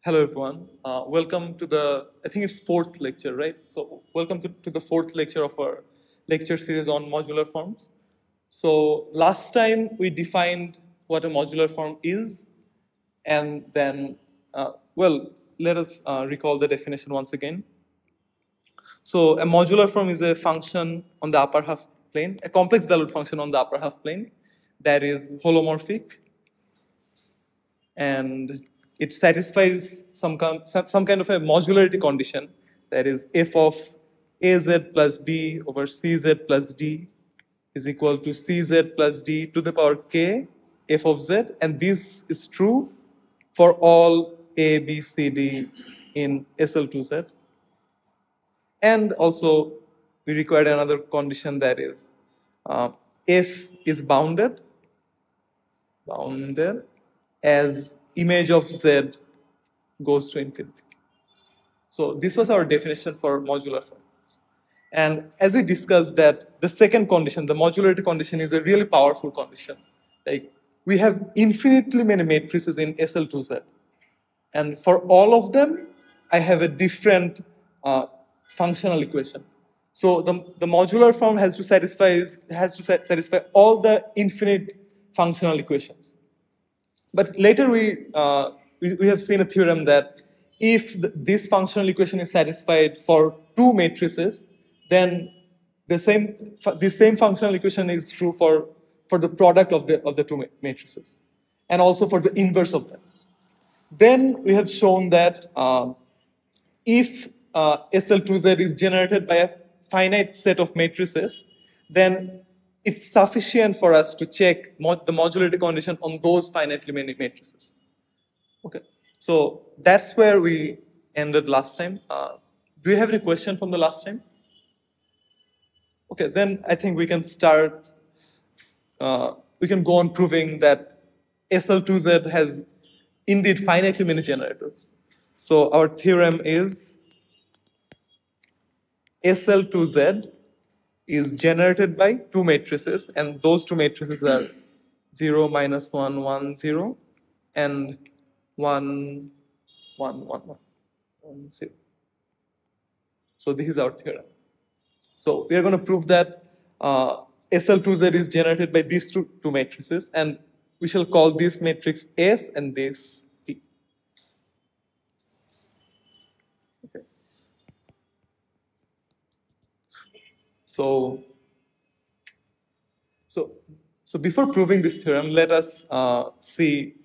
Hello, everyone. Welcome to I think it's fourth lecture, right? So welcome to the fourth lecture of our lecture series on modular forms. So last time we defined what a modular form is, and then, let us recall the definition once again. So a modular form is a function on the upper half plane, a complex valued function on the upper half plane that is holomorphic, and it satisfies some kind of a modularity condition, that is f of az plus b over cz plus d is equal to cz plus d to the power k f of z, and this is true for all a, b, c, d in SL2Z. And also we required another condition, that is f is bounded as image of z goes to infinity. So this was our definition for modular forms. And as we discussed, that the second condition, the modularity condition, is a really powerful condition. Like, we have infinitely many matrices in SL2Z. And for all of them, I have a different functional equation. So the modular form has to satisfy all the infinite functional equations. But later we have seen a theorem that if this functional equation is satisfied for two matrices, then this same functional equation is true for the product of the two matrices, and also for the inverse of them. Then we have shown that if SL2Z is generated by a finite set of matrices, then it's sufficient for us to check the modularity condition on those finitely many matrices. Okay, so that's where we ended last time. Do you have any question from the last time? Okay, then I think we can start. We can go on proving that SL2Z has indeed finitely many generators. So our theorem is SL2Z is generated by two matrices, and those two matrices are 0, -1, 1, 0, and 1, 1, 1, 1, 0. So this is our theorem. So we are going to prove that SL2Z is generated by these two matrices, and we shall call this matrix S and this T. Okay. So before proving this theorem, let us see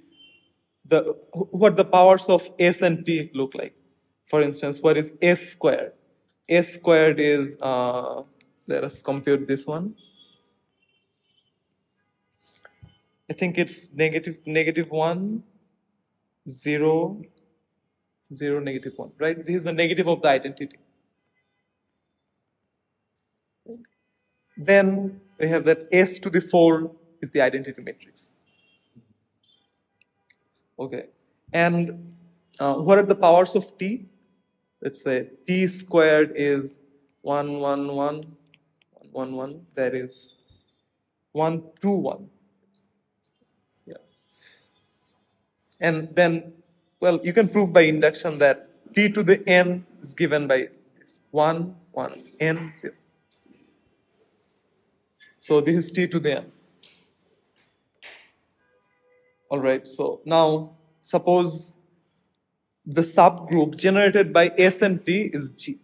what the powers of S and T look like. For instance, what is S squared? S squared is, let us compute this one. I think it's -1, 0, 0, -1, right? This is the negative of the identity. Then we have that S to the 4 is the identity matrix. Okay, and what are the powers of T? Let's say T squared is 1, 1, 1, 1, 1, that is 1, 2, 1. Yeah. And then, well, you can prove by induction that T to the N is given by this 1, 1, N, 0. So this is T to the N. All right, so now suppose the subgroup generated by S and T is G.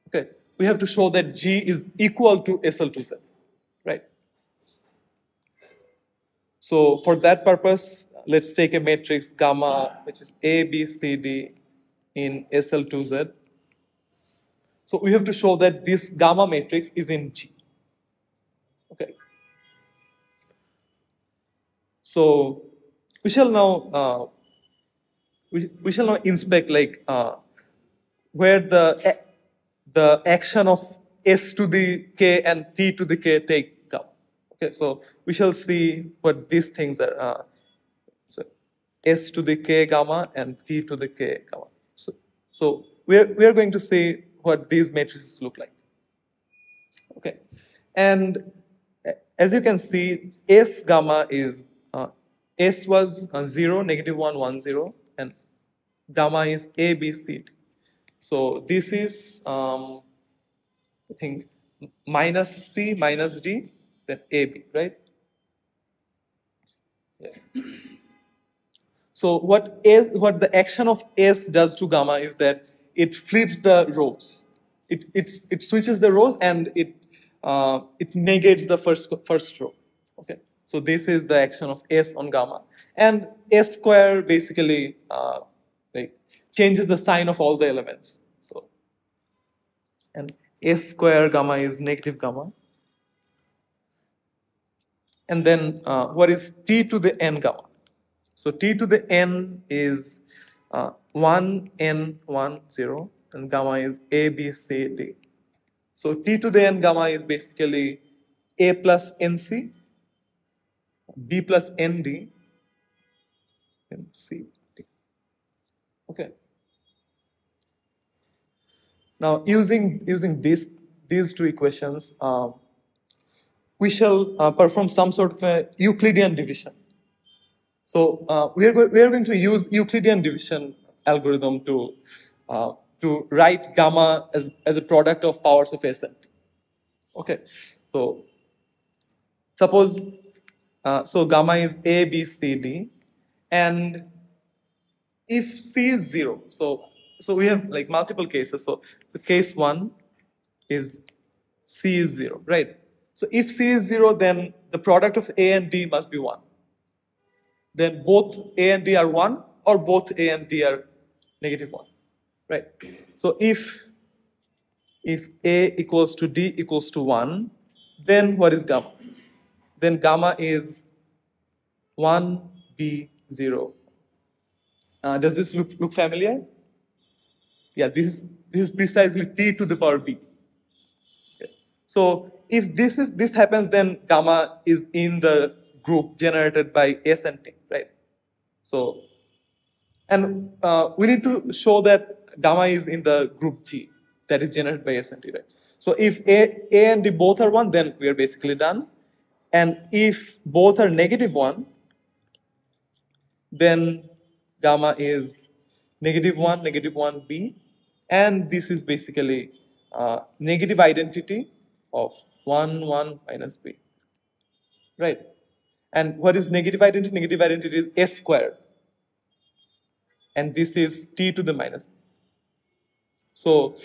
Okay, we have to show that G is equal to SL2Z, right? So for that purpose, let's take a matrix gamma, which is A, B, C, D in SL2Z. So we have to show that this gamma matrix is in G. Okay. So we shall now inspect where the action of S to the K and T to the K take gamma. Okay, so we shall see what these things are. So S to the K gamma and T to the K gamma. So we are going to see what these matrices look like. Okay, and as you can see, S gamma is S was 0, -1, 1, 0, and gamma is A, B, C, D. So this is, I think, minus C minus D, then AB, right? Yeah. So what the action of S does to gamma is that it flips the rows. It switches the rows and it negates the first row. Okay. So this is the action of S on gamma, and S square basically like changes the sign of all the elements. So and S square gamma is negative gamma. And then what is T to the N gamma? So T to the N is 1, N, 1, 0, and gamma is A, B, C, D. So T to the N gamma is basically A plus NC, B plus ND, and C, D. Okay. Now using these two equations, we shall perform some sort of a Euclidean division. So we are going to use Euclidean division algorithm to write gamma as a product of powers of S and T. Okay, so suppose so gamma is A, B, C, D, and if C is 0, so we have like multiple cases. So case 1 is C is 0, right? So if C is 0, then the product of A and D must be 1. Then both A and D are 1, or both A and D are negative 1, right? So if A equals to D equals to 1, then what is gamma? Then gamma is 1, B, 0. Does this look familiar? Yeah, this is precisely T to the power B. Okay. So if this happens, then gamma is in the group generated by S and T, right? So, and we need to show that gamma is in the group G that is generated by S and T, right? So if A and D both are 1, then we are basically done. And if both are negative 1, then gamma is negative 1, B, and this is basically negative identity of 1, 1 minus B, right? And what is negative identity? Negative identity is S squared, and this is T to the minus B. So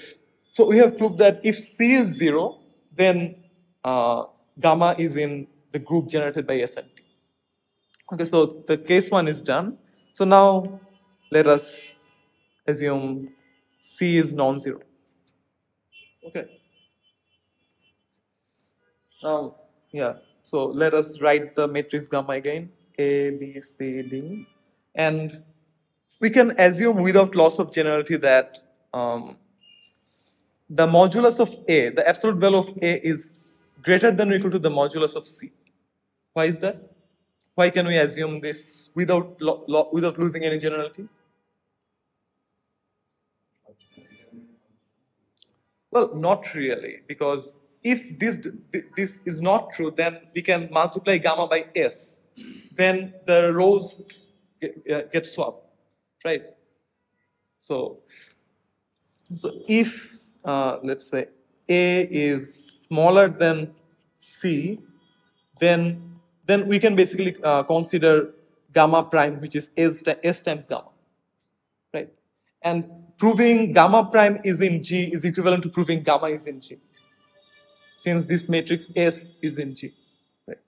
we have proved that if C is 0, then gamma is in the group generated by S and T. Okay, so the case 1 is done. So now let us assume C is non-zero. Okay. Now, yeah, so let us write the matrix gamma again, A, B, C, D. And we can assume without loss of generality that the modulus of A, the absolute value of A is greater than or equal to the modulus of C. Why is that? Why can we assume this without losing any generality? Well, not really, because if this is not true, then we can multiply gamma by S. Then the rows get swapped, right? So if let's say A is smaller than C, then we can basically consider gamma prime, which is S times gamma, right? And proving gamma prime is in G is equivalent to proving gamma is in G, since this matrix S is in G, right?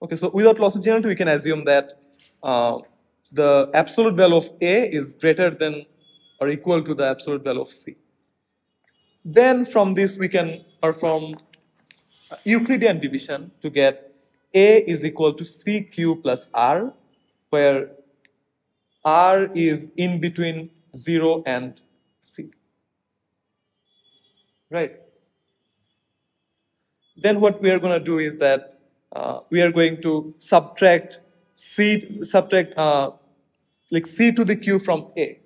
Okay, so without loss of generality, we can assume that the absolute value of A is greater than or equal to the absolute value of C. Then from this, we can perform Euclidean division to get A is equal to CQ plus R, where R is in between 0 and C, right? Then what we are going to do is that we are going to subtract like C to the Q from A.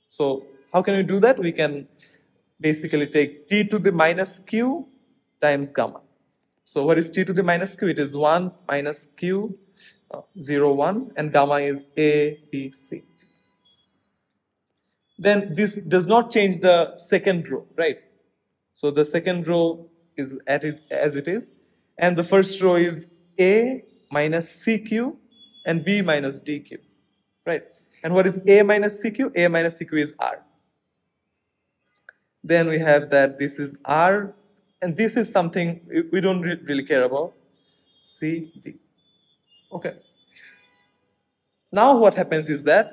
So how can we do that? We can basically take T to the minus Q times gamma. So what is T to the minus Q? It is 1 minus Q, 0, 1, and gamma is A, B, C. then this does not change the second row, right? So the second row is as it is, and the first row is A minus CQ and B minus DQ, right? And what is A minus CQ? A minus CQ is R. Then we have that this is R, and this is something we don't really care about, C, D. Okay. Now what happens is that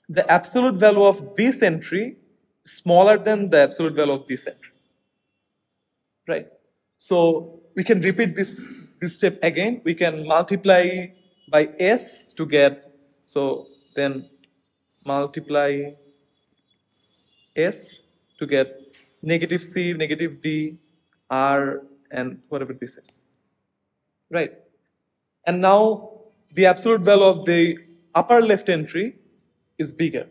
the absolute value of this entry is smaller than the absolute value of this entry, right? So we can repeat this step again. We can multiply by S to get, so then multiply S to get negative C, negative D, R, and whatever this is, right? And now the absolute value of the upper left entry is bigger,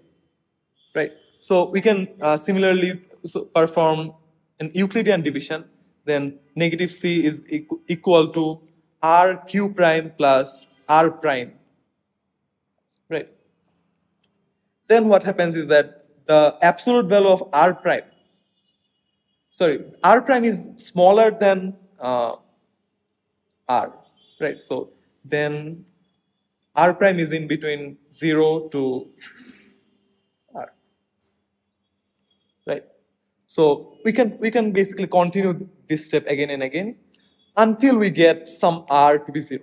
right? So we can similarly perform an Euclidean division. Then negative C is equal to RQ prime plus R prime, right? Then what happens is that the absolute value of R prime, R prime is smaller than R, right? So then R prime is in between 0 to R, right? So we can basically continue this step again and again until we get some R to be 0.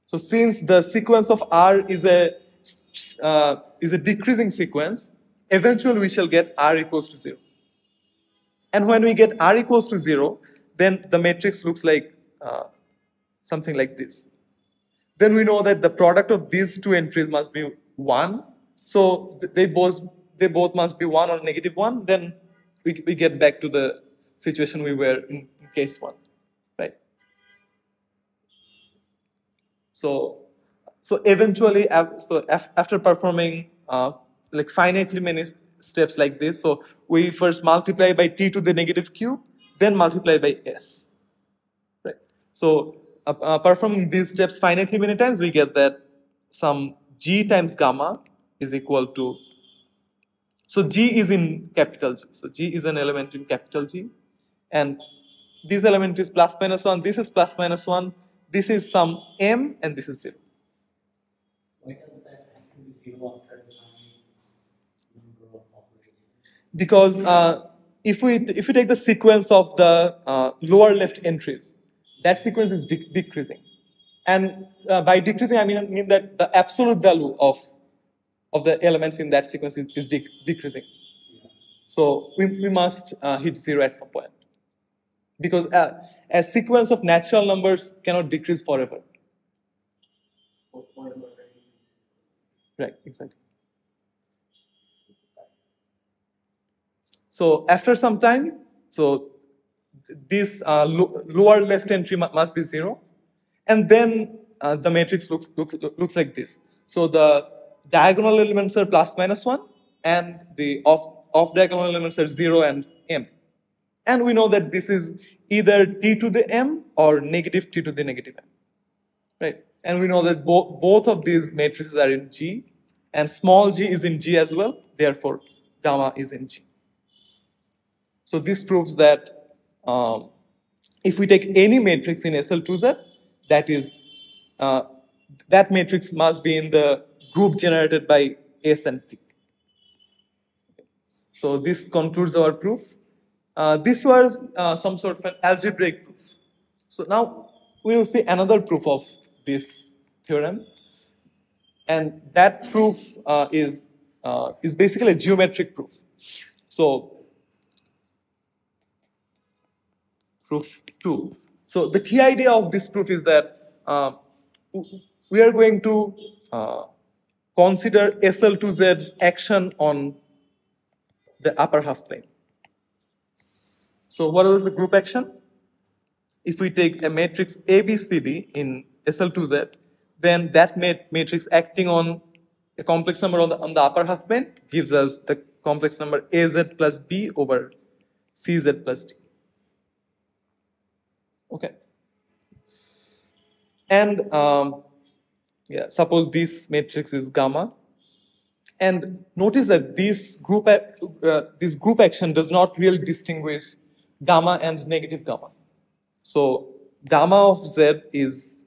So since the sequence of R is a decreasing sequence, eventually we shall get R equals to 0. And when we get R equals to 0, then the matrix looks like something like this. Then we know that the product of these two entries must be 1. So they both must be 1 or negative 1. Then we get back to the situation we were in case 1, right? So eventually, after performing like finitely many steps like this, so we first multiply by t to the negative q, then multiply by s, right? So performing these steps finitely many times, we get that some g times gamma is equal to, so g is in capital G. So g is an element in capital G, and this element is plus minus 1, this is plus minus 1, this is some m, and this is 0. Why does that have to be 0 after the number of operations? Because if we take the sequence of the lower left entries, that sequence is decreasing. And by decreasing, I mean that the absolute value of the elements in that sequence is decreasing. So we must hit 0 at some point. Because a sequence of natural numbers cannot decrease forever. Right, exactly. So after some time, so this lower left entry must be 0. And then the matrix looks like this. So the diagonal elements are plus minus 1, and the off diagonal elements are 0 and m. And we know that this is either t to the m or negative t to the negative m, right? And we know that both of these matrices are in G, and small g is in G as well. Therefore, gamma is in G. So this proves that if we take any matrix in SL2Z, that matrix must be in the group generated by S and T. So this concludes our proof. This was some sort of an algebraic proof. So now we will see another proof of this theorem, and that proof is basically a geometric proof. So proof 2. So the key idea of this proof is that we are going to consider SL2Z's action on the upper half plane. So what was the group action? If we take a matrix ABCD in SL2Z, then that matrix acting on a complex number on the upper half plane gives us the complex number AZ plus B over CZ plus D. Okay. And suppose this matrix is gamma, And notice that this group action does not really distinguish gamma and negative gamma. So gamma of Z is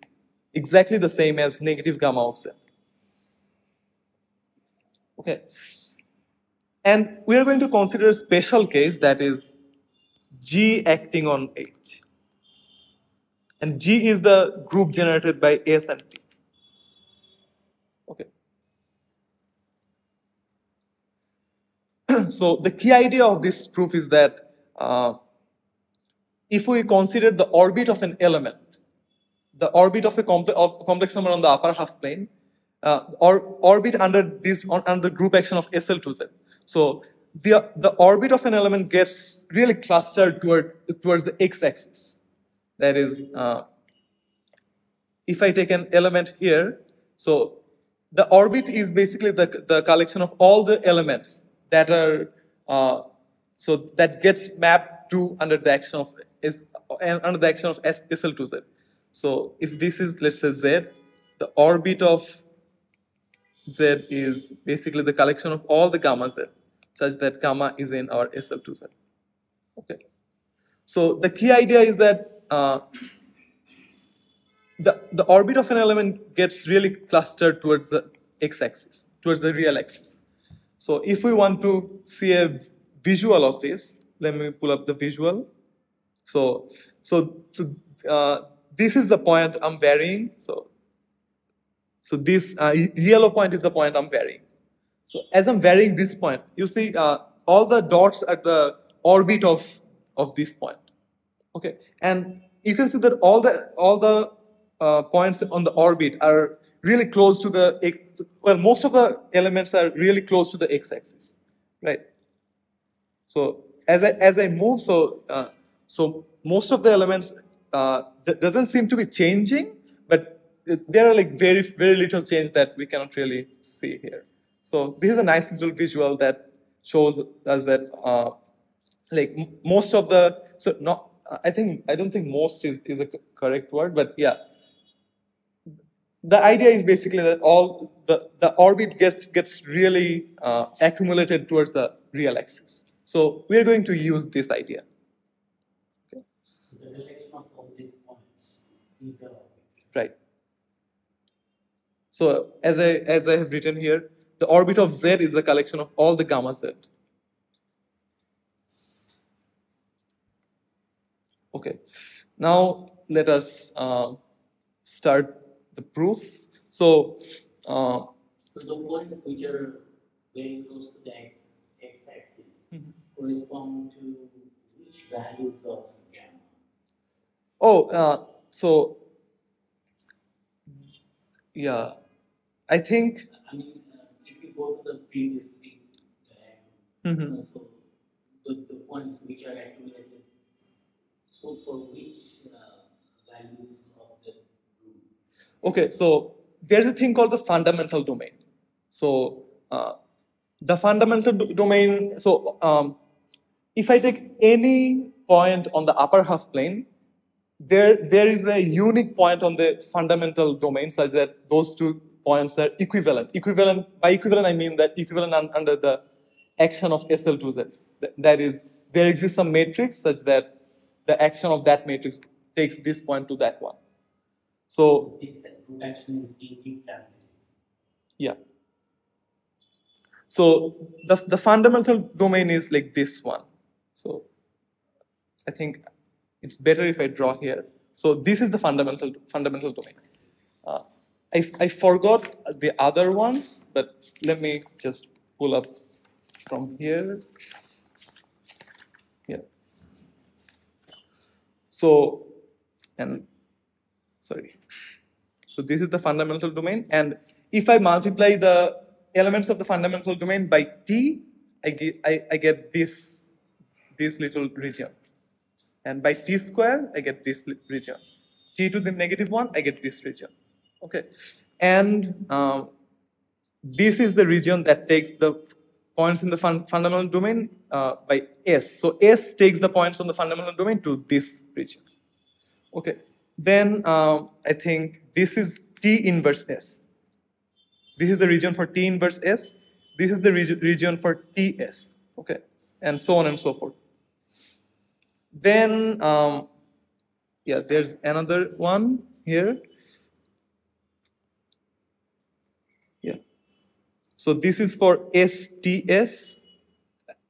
exactly the same as negative gamma of Z. Okay. And we are going to consider a special case, that is G acting on H. And G is the group generated by S and T. Okay. So the key idea of this proof is that if we consider the orbit of an element, the orbit of a complex number on the upper half plane, or orbit under the group action of SL2Z. So the orbit of an element gets really clustered towards the x-axis. That is, if I take an element here, so the orbit is basically the collection of all the elements that are so that gets mapped to under the action of SL2Z. So if this is, let's say, Z, the orbit of Z is basically the collection of all the gamma Z, such that gamma is in our SL2Z. Okay. So the key idea is that the orbit of an element gets really clustered towards the x-axis, towards the real axis. So if we want to see a visual of this, let me pull up the visual. So this is the point I'm varying. So this yellow point is the point I'm varying. So as I'm varying this point, you see all the dots at the orbit of this point. Okay, and you can see that all the points on the orbit are really close to the most of the elements are really close to the x-axis, right? So as I move, so most of the elements doesn't seem to be changing, but there are like very little change that we cannot really see here. So this is a nice little visual that shows us that like most of the I don't think most is a correct word, but yeah. The idea is basically that all the orbit gets really accumulated towards the real axis. So we are going to use this idea. Okay. So the relation of all these points is the orbit. Right. So as I have written here, the orbit of Z is the collection of all the gamma Z. Okay. Now let us start the proof. So the points which are very close to the x-axis correspond to which values of gamma? Oh, so yeah, I think. I mean, if you go to the previous so the points which are accumulated. So for which values of the group? Okay, so there's a thing called the fundamental domain. So the fundamental domain, so if I take any point on the upper half plane, there is a unique point on the fundamental domain such that those two points are equivalent. By equivalent, I mean that equivalent under the action of SL2Z. That is, there exists some matrix such that the action of that matrix takes this point to that one. So this action is intransitive. Yeah. So the fundamental domain is like this one. So I think it's better if I draw here. So this is the fundamental domain. I forgot the other ones, but let me just pull up from here. Yeah. So, So this is the fundamental domain, and if I multiply the elements of the fundamental domain by t, I get this little region, and by t square I get this region. T to the -1, I get this region. Okay, and this is the region that takes the points in the fundamental domain by S. So S takes the points on the fundamental domain to this region. Okay, then I think this is T inverse S. This is the region for T inverse S. this is the region for TS, okay, and so on and so forth. Then, yeah, there's another one here. Yeah. So this is for STS.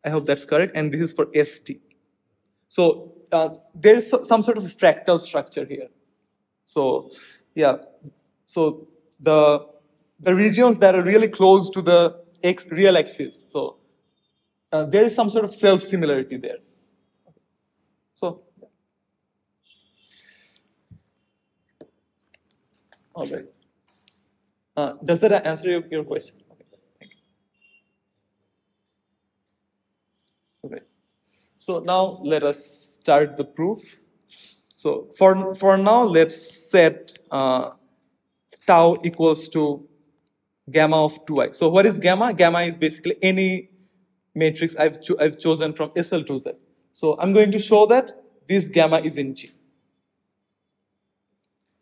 I hope that's correct. And this is for ST. So there's some sort of fractal structure here. So yeah. So the regions that are really close to the real axis. So there is some sort of self-similarity there. So, all right. Does that answer your question? Okay, thank you. Okay. So now let us start the proof. So for now, let's set tau equals to gamma of 2i. So what is gamma? Gamma is basically any matrix I've chosen from SL to Z. So I'm going to show that this gamma is in G.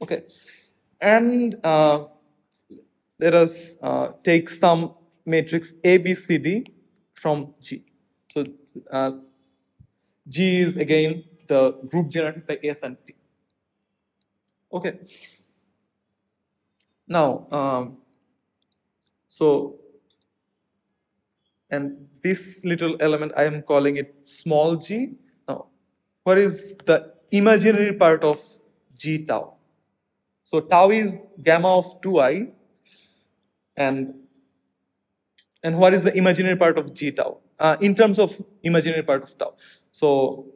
Okay. And let us take some matrix A, B, C, D from G. So G is again the group generated by S and T. Okay. Now, so, and this little element, I am calling it small g. Now, what is the imaginary part of G tau? So tau is gamma of 2i, and what is the imaginary part of G tau? In terms of imaginary part of tau. So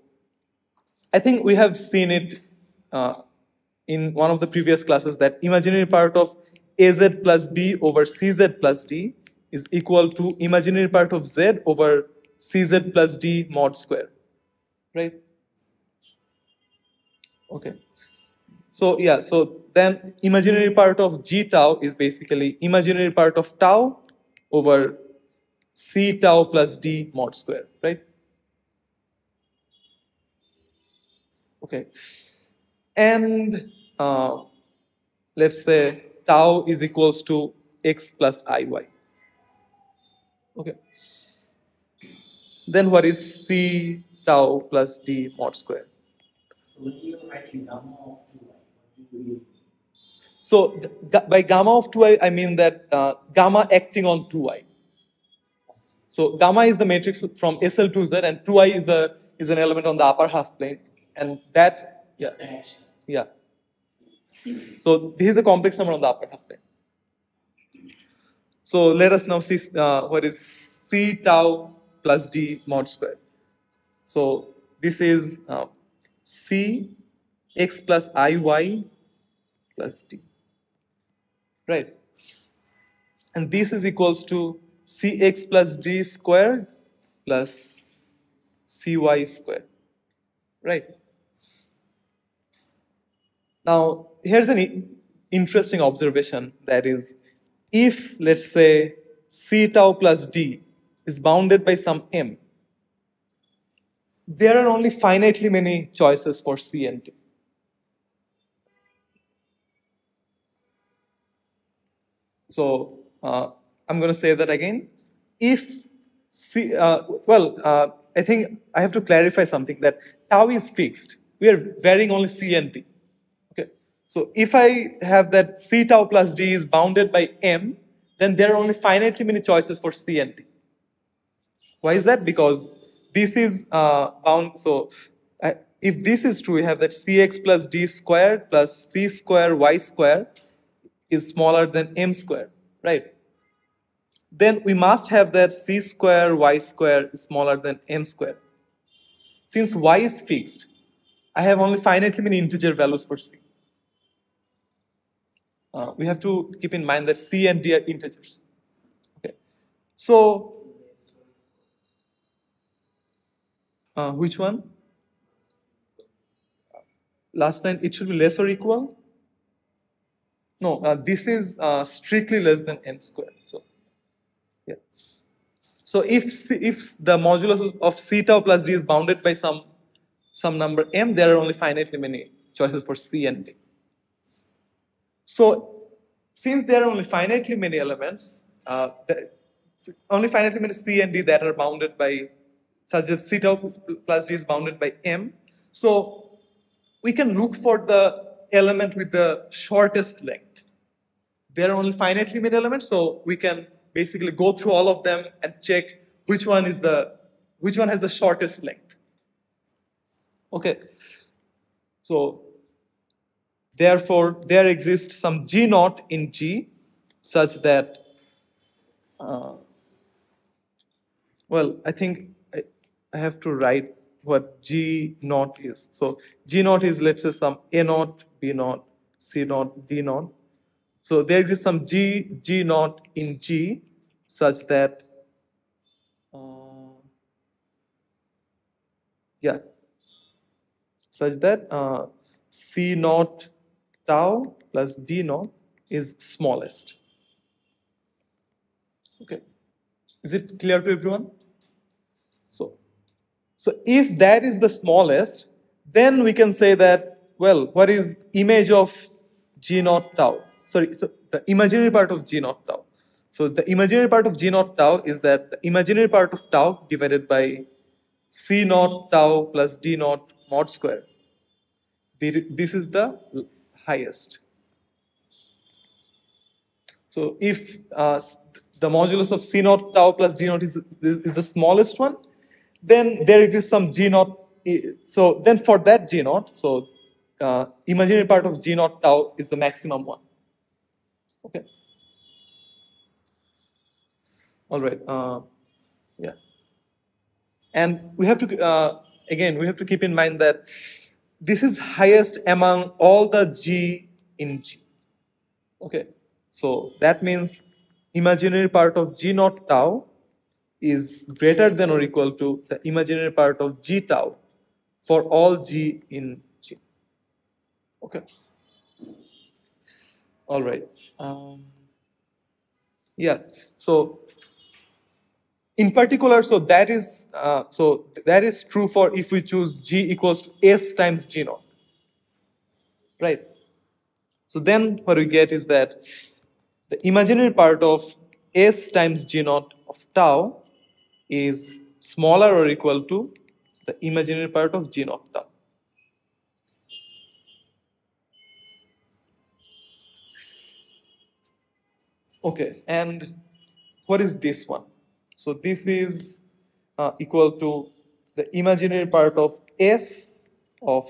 I think we have seen it in one of the previous classes that imaginary part of AZ plus B over CZ plus D is equal to imaginary part of Z over CZ plus D mod square, right? Okay. So yeah, so then imaginary part of G tau is basically imaginary part of tau over C tau plus D mod square, right? Okay. And let's say tau is equals to x plus iy. Okay. Then what is C tau plus D mod square? When you're writing gamma of 2i, what do you use? So by gamma of 2i, I mean that gamma acting on 2i. So gamma is the matrix from SL to Z, and 2i is an element on the upper half plane, and that yeah. So this is a complex number on the upper half plane. So let us now see what is C tau plus D mod square. So this is C x plus iy plus D, right? And this is equals to Cx plus D squared plus Cy squared, right? Now, here's an interesting observation, that is, if, let's say, C tau plus D is bounded by some M, there are only finitely many choices for C and D. So I'm going to say that again. If C, I think I have to clarify something, that tau is fixed. We are varying only C and D. Okay. So if I have that C tau plus D is bounded by M, then there are only finitely many choices for C and D. Why is that? Because this is bound. So if this is true, we have that Cx plus D squared plus C square Y square is smaller than M square, right? Then we must have that C square Y square is smaller than M square. Since Y is fixed, I have only finitely many integer values for C. We have to keep in mind that C and D are integers. Okay. So, which one? Last line, it should be less or equal? No, this is strictly less than n squared. So, yeah. So if the modulus of C tau plus D is bounded by some number m, there are only finitely many choices for C and D. So since there are only finitely many elements, only finite limit C and D that are bounded by such that C tau plus D is bounded by M. So we can look for the element with the shortest length. There are only finite limit elements, so we can basically go through all of them and check which one has the shortest length. Okay. So therefore, there exists some G naught in G such that well, I think I have to write what G naught is. So G naught is, let's say, some A naught, B naught, C naught, D naught. So there is some G naught in G such that, C naught tau plus D naught is smallest. Okay. Is it clear to everyone? So if that is the smallest, then we can say that, well, what is image of G naught tau? Sorry, so the imaginary part of G naught tau. So the imaginary part of G naught tau is that the imaginary part of tau divided by C naught tau plus D naught mod square. This is the highest. So if the modulus of C naught tau plus D naught is the smallest one, then there exists some G naught. So then for that G naught, so imaginary part of G naught tau is the maximum one. Okay. All right. Yeah. And we have to again we have to keep in mind that this is highest among all the G in G. Okay. So that means imaginary part of G naught tau is greater than or equal to the imaginary part of G tau for all G in G. Okay. All right. Yeah. So in particular, so that is true for if we choose G equals to S times G naught. Right. So then what we get is that the imaginary part of S times G naught of tau is smaller or equal to the imaginary part of G naught tau. Okay, and what is this one? So this is equal to the imaginary part of S of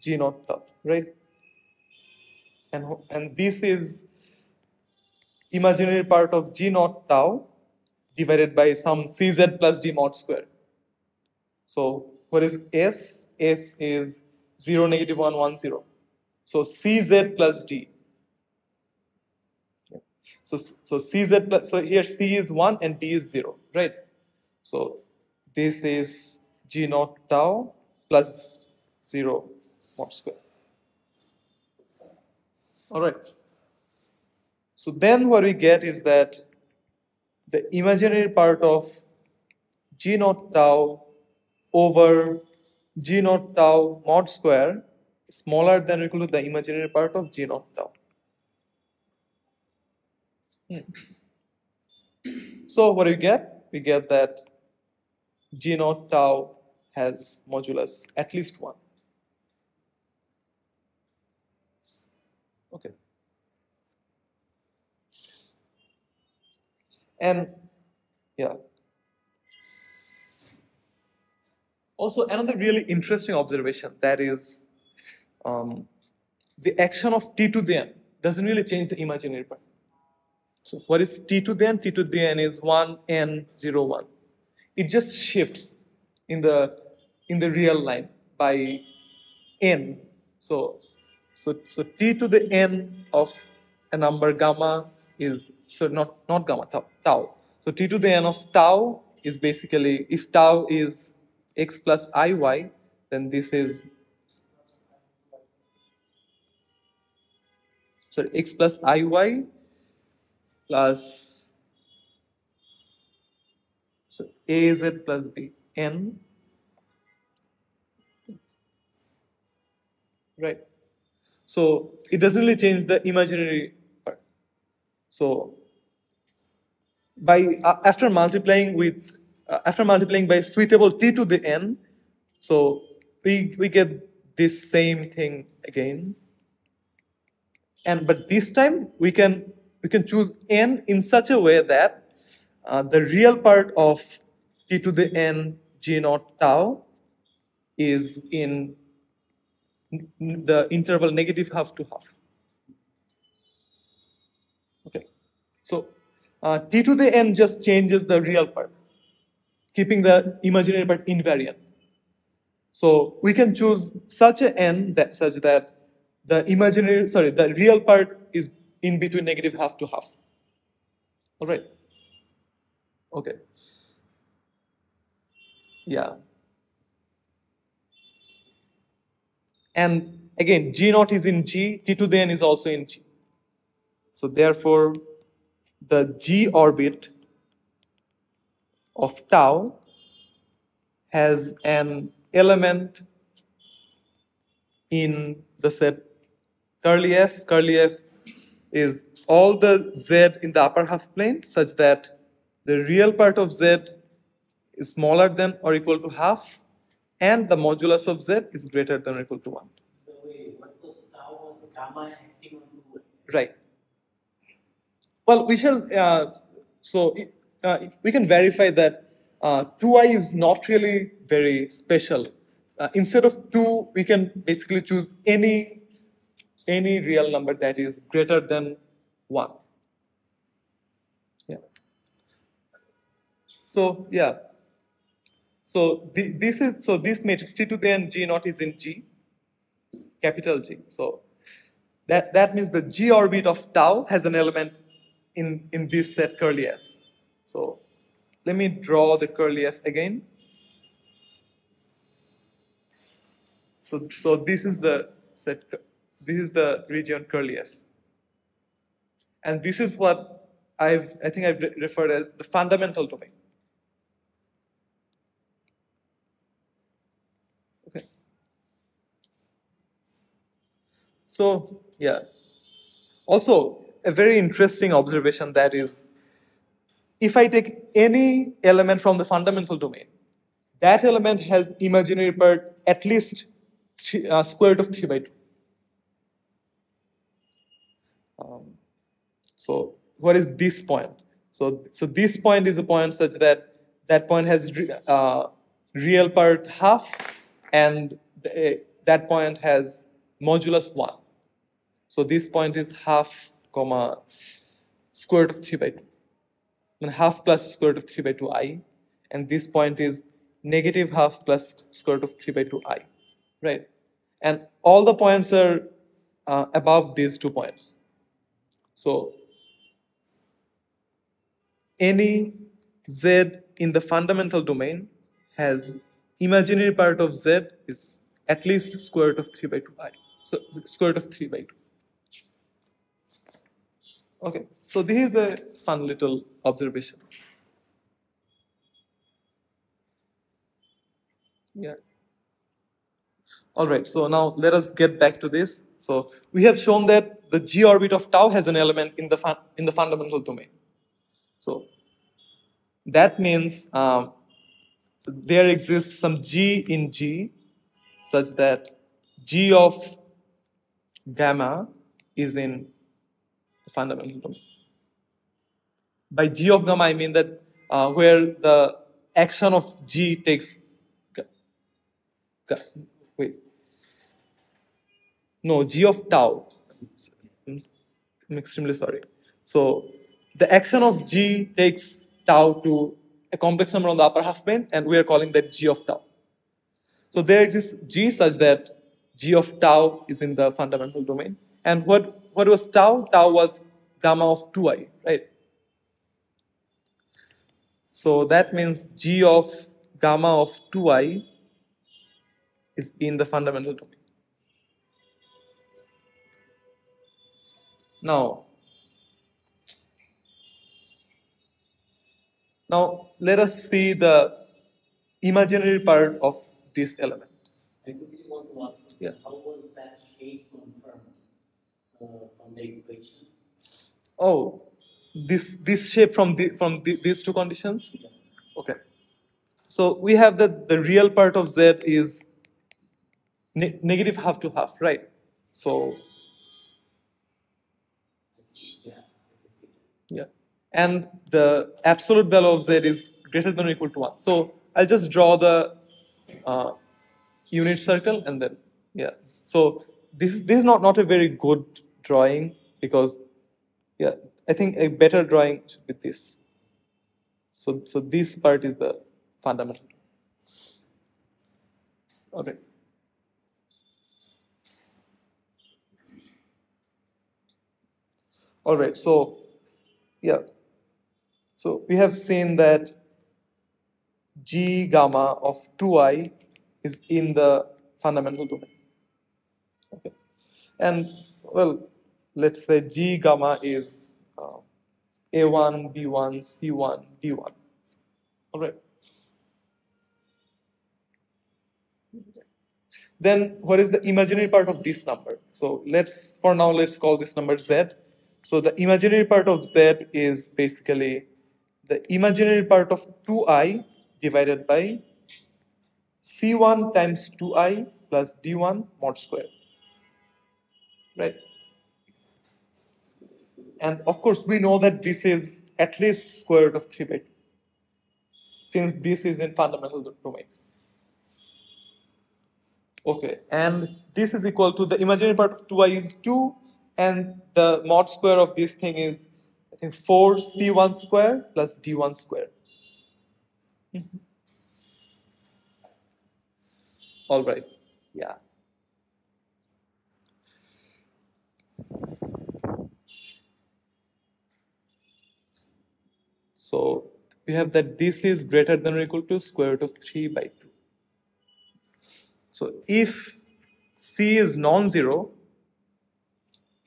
G naught tau, right? And this is imaginary part of G naught tau divided by some Cz plus D mod square. So what is S? S is 0, negative 1, 1, 0. So Cz plus D. So Cz plus, so here C is 1 and D is 0, right? So this is G naught tau plus 0 mod square. All right. So then what we get is that the imaginary part of G naught tau over G naught tau mod square is smaller than or equal to the imaginary part of G naught tau. So what do we get? We get that G naught tau has modulus at least 1. Okay. And yeah. Also, another really interesting observation, that is the action of T to the n doesn't really change the imaginary part. So what is T to the n? T to the n is 1, n, 0, 1. It just shifts in the real line by n. So T to the n of a number gamma is, so not gamma, tau. So T to the n of tau is basically, if tau is x plus iy, then this is, sorry, x plus iy plus, so az plus b, n, right? So it doesn't really change the imaginary part. So by after multiplying by suitable t to the n, so we get this same thing again. And but this time we can choose n in such a way that the real part of t to the n g naught tau is in the interval negative half to half. Okay, so t to the n just changes the real part, keeping the imaginary part invariant. So we can choose such a n such that the real part is in between negative half to half. All right. Okay. Yeah. And again, g naught is in g, t to the n is also in g. So therefore, the g orbit of tau has an element in the set curly f. Curly f is all the z in the upper half plane such that the real part of z is smaller than or equal to half, and the modulus of z is greater than or equal to 1. What was tau was gamma acting on the Right. Well, we shall, we can verify that 2i is not really very special. Instead of 2, we can basically choose any real number that is greater than 1. Yeah. So, yeah. So, this matrix T to the n G naught is in G, capital G. So, that means the G orbit of tau has an element in this set curly F. So let me draw the curly F again. So this is the set, this is the region curly F. And this is what I think I've referred as the fundamental domain. Okay. So yeah. Also, a very interesting observation that is, if I take any element from the fundamental domain, that element has imaginary part at least square root of 3 by 2. So what is this point? So this point is a point such that that point has real part half, and that point has modulus 1. So this point is half comma square root of 3 by 2. And half plus square root of 3 by 2 I. And this point is negative half plus square root of 3 by 2 I. Right? And all the points are above these 2 points. So any z in the fundamental domain has imaginary part of z is at least square root of 3 by 2 I. So square root of 3 by 2. Okay, so this is a fun little observation. Yeah. All right, so now let us get back to this. So we have shown that the g orbit of tau has an element in the fundamental domain. So that means so there exists some g in G such that g of gamma is in the fundamental domain. By g of gamma, I mean that where the action of G takes. Wait. No, G of tau. I'm extremely sorry. So the action of G takes tau to a complex number on the upper half plane, and we are calling that G of tau. So there exists G such that G of tau is in the fundamental domain. And what was tau? Tau was gamma of 2i, right? So that means G of gamma of 2i is in the fundamental domain. Now let us see the imaginary part of this element. I quickly want to ask, yeah. How was that shape confirmed from the equation? Oh, this shape from these two conditions? Okay. So we have that the real part of z is negative half to half, right? So yeah, and the absolute value of z is greater than or equal to 1. So I'll just draw the unit circle and then yeah. So this is not a very good drawing because yeah, I think a better drawing should be this. So this part is the fundamental. Okay. All right. So yeah. So we have seen that G gamma of 2I is in the fundamental domain. Okay. And well, let's say G gamma is A1, B1, C1, D1. All right. Then what is the imaginary part of this number? So for now, let's call this number Z. So the imaginary part of Z is basically the imaginary part of 2I divided by C1 times 2I plus D1 mod square. Right? And of course, we know that this is at least square root of 3 by 2, since this is in fundamental domain. Okay, and this is equal to the imaginary part of 2I is 2, and the mod square of this thing is, I think, 4C1 square plus D1 square. All right, yeah. So we have that this is greater than or equal to square root of 3 by 2. So if C is non-zero,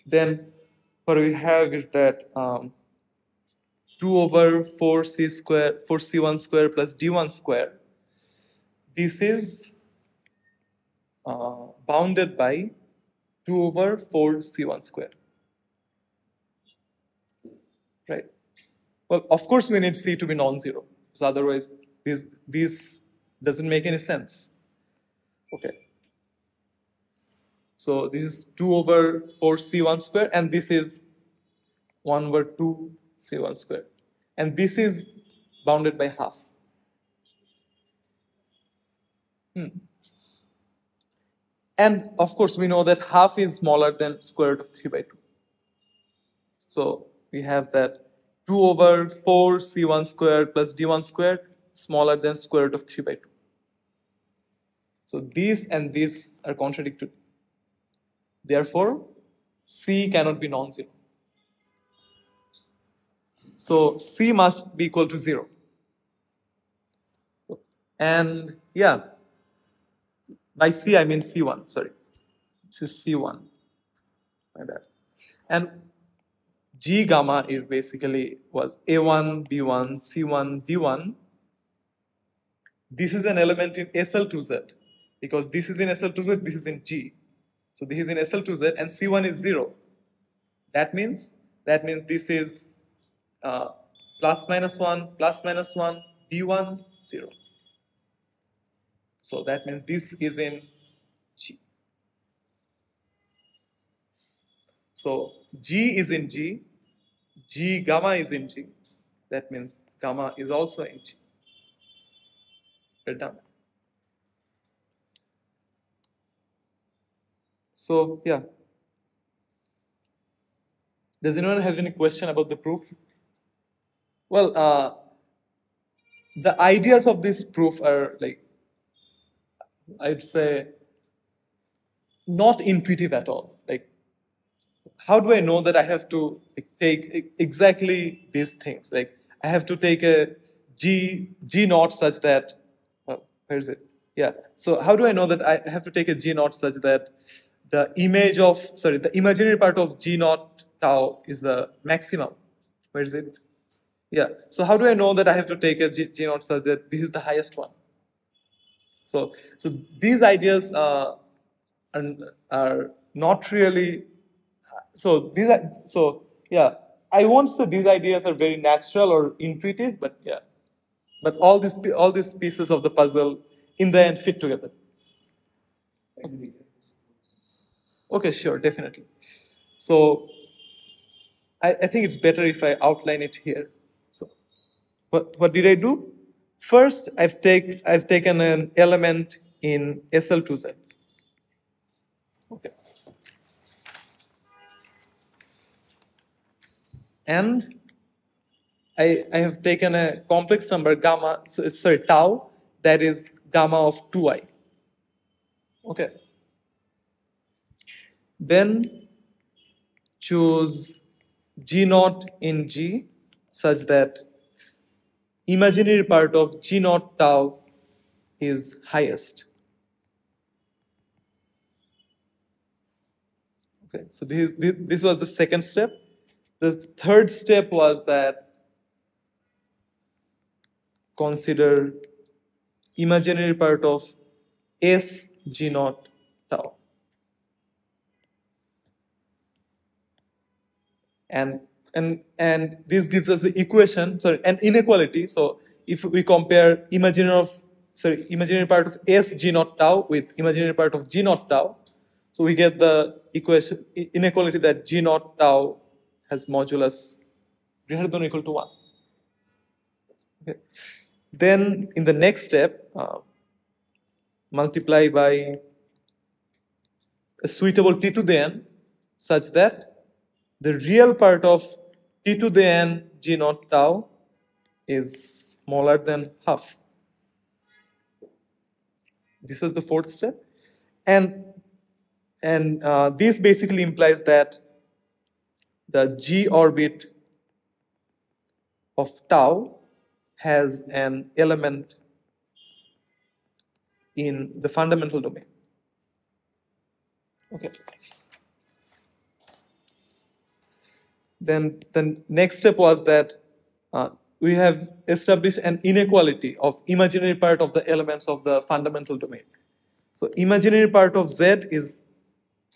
then what we have is that 2 over 4C1 square plus D1 square, this is bounded by 2 over 4C1 square. Right? Well, of course we need C to be non-zero, so otherwise this doesn't make any sense. Okay. So this is 2 over 4C1 square, and this is 1 over 2C1 square. And this is bounded by half. And of course, we know that half is smaller than square root of 3 by 2. So we have that 2 over 4C1 square plus D1 square smaller than square root of 3 by 2. So these and these are contradictory. Therefore, C cannot be non-zero. So C must be equal to 0. And yeah, by C I mean C1, sorry. This is C1. My bad. And G gamma is basically was A1, B1, C1, D1. This is an element in SL2Z because this is in SL2Z, this is in G. So this is in SL2Z and C1 is 0. That means this is plus minus 1, B1, 0. So that means this is in G. So G is in G, G gamma is in G. That means gamma is also in G. We're done. So yeah. Does anyone have any question about the proof? Well, the ideas of this proof are like, I'd say, not intuitive at all. Like, how do I know that I have to take exactly these things? Like, I have to take a G naught such that, well, where is it? Yeah. So how do I know that I have to take a G naught such that the imaginary part of G naught tau is the maximum? Where is it? Yeah. So how do I know that I have to take a G naught such that this is the highest one? So these ideas are not really. So yeah. I won't say these ideas are very natural or intuitive, but yeah. But all these pieces of the puzzle in the end fit together. Okay, sure, definitely. So I think it's better if I outline it here. So what did I do? First, I've taken an element in SL2Z. Okay. And I have taken a complex number gamma, sorry, tau, that is gamma of 2i. Okay. Then choose G naught in G such that imaginary part of G naught tau is highest. Okay, so this was the second step. The third step was that consider imaginary part of S G naught tau. And this gives us the equation, sorry, an inequality. So if we compare imaginary part of S G naught tau with imaginary part of G naught tau, so we get the equation inequality that G naught tau has modulus greater than or equal to 1. Okay. Then in the next step, multiply by a suitable t to the n such that the real part of t to the n G naught tau is smaller than half. This was the fourth step. And this basically implies that the G orbit of tau has an element in the fundamental domain. Okay. Then the next step was that we have established an inequality of imaginary part of the elements of the fundamental domain. So imaginary part of Z is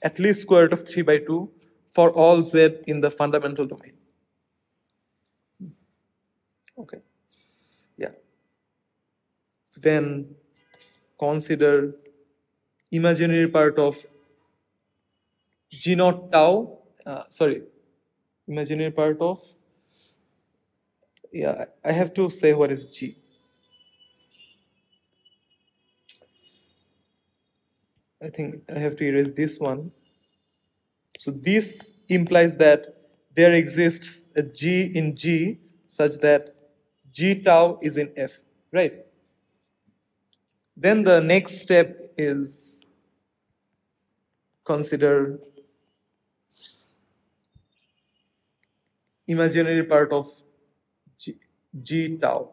at least square root of 3 by 2 for all Z in the fundamental domain. Okay. Yeah. Then consider imaginary part of G naught tau, imaginary part of, yeah, I have to say what is G. I think I have to erase this one. So this implies that there exists a G in G such that G tau is in F, right? Then the next step is consider imaginary part of G tau.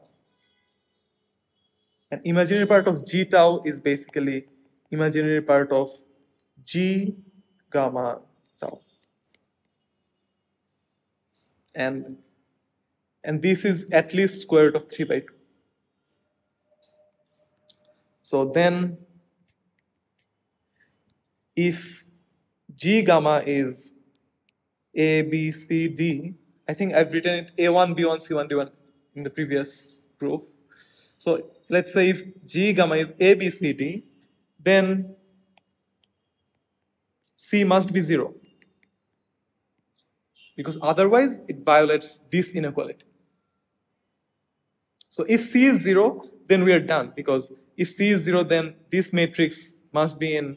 And imaginary part of G tau is basically imaginary part of G gamma tau. And this is at least square root of 3 by 2. So then if G gamma is A, B, C, D, I think I've written it A1, B1, C1, D1 in the previous proof. So let's say if G gamma is A, B, C, D, then C must be 0. Because otherwise it violates this inequality. So if C is 0, then we are done, because if C is 0, then this matrix must be in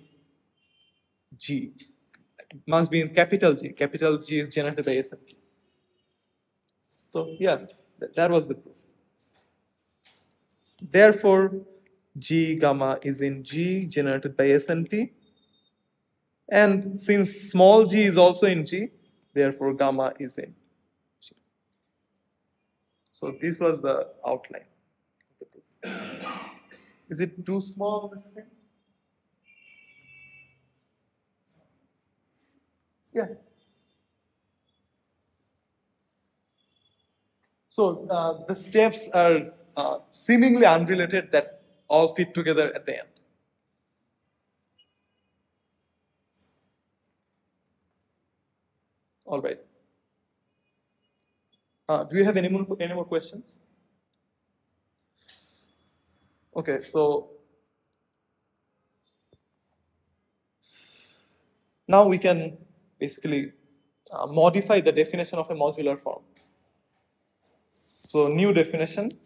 G, must be in capital G. Capital G is generated by SMT. So yeah, that was the proof. Therefore, G gamma is in G generated by SMT. And since small g is also in G, therefore gamma is in G. So this was the outline of the proof. Is it too small on the screen? Yeah. So the steps are seemingly unrelated that all fit together at the end. All right. Do you have any more questions? Okay, so now we can basically modify the definition of a modular form. So new definition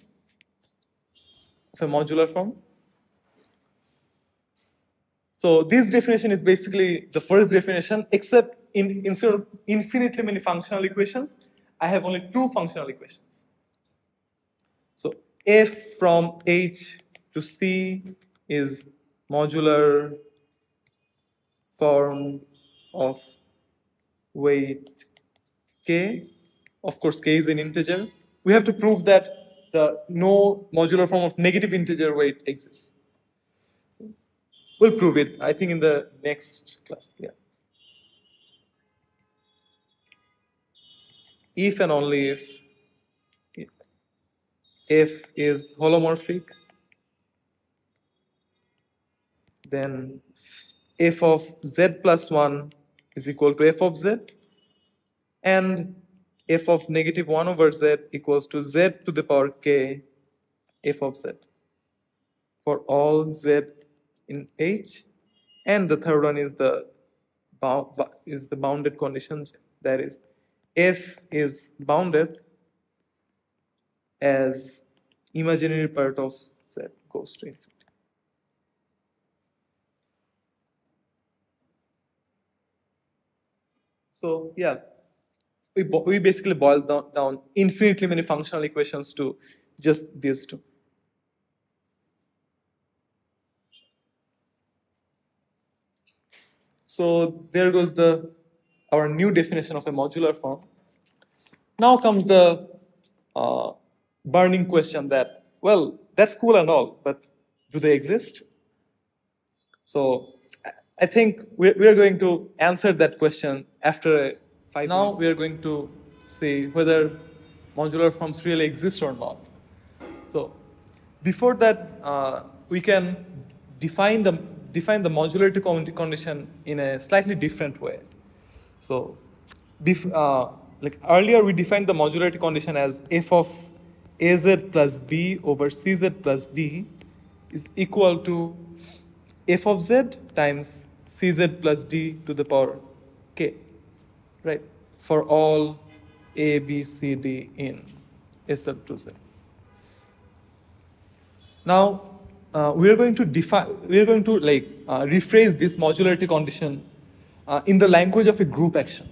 of a modular form. So this definition is basically the first definition, except instead of infinitely many functional equations, I have only two functional equations. So f from h to c is modular form of weight k. Of course, k is an integer. We have to prove that no modular form of negative integer weight exists. We'll prove it, I think, in the next class. Yeah. If and only if f is holomorphic, then f of z plus 1 is equal to f of z, and f of negative 1 over z equals to z to the power k f of z for all z in H. And the third one is the bounded condition, that is f is bounded as imaginary part of z goes to infinity. So yeah, we basically boiled down infinitely many functional equations to just these two. So there goes our new definition of a modular form. Now comes the burning question that, well, that's cool and all, but do they exist? So I think we're going to answer that question after 5 minutes. Now we are going to see whether modular forms really exist or not. So before that, we can define the modularity condition in a slightly different way. So like earlier, we defined the modularity condition as f of az plus b over cz plus d is equal to f of z times cz plus d to the power k, right? For all a, b, c, d in SL to z. Now we are going to rephrase this modularity condition in the language of a group action.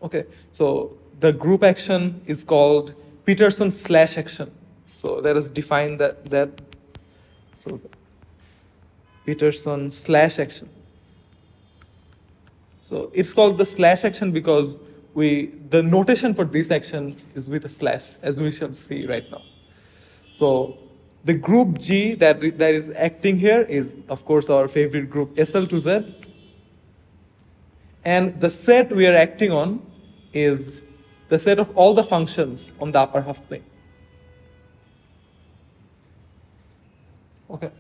Okay, so the group action is called Peterson slash action. So let us define that. So Peterson slash action. So it's called the slash action because the notation for this action is with a slash, as we shall see right now. So the group G that is acting here is, of course, our favorite group SL to Z. And the set we are acting on is the set of all the functions on the upper half plane. Okay.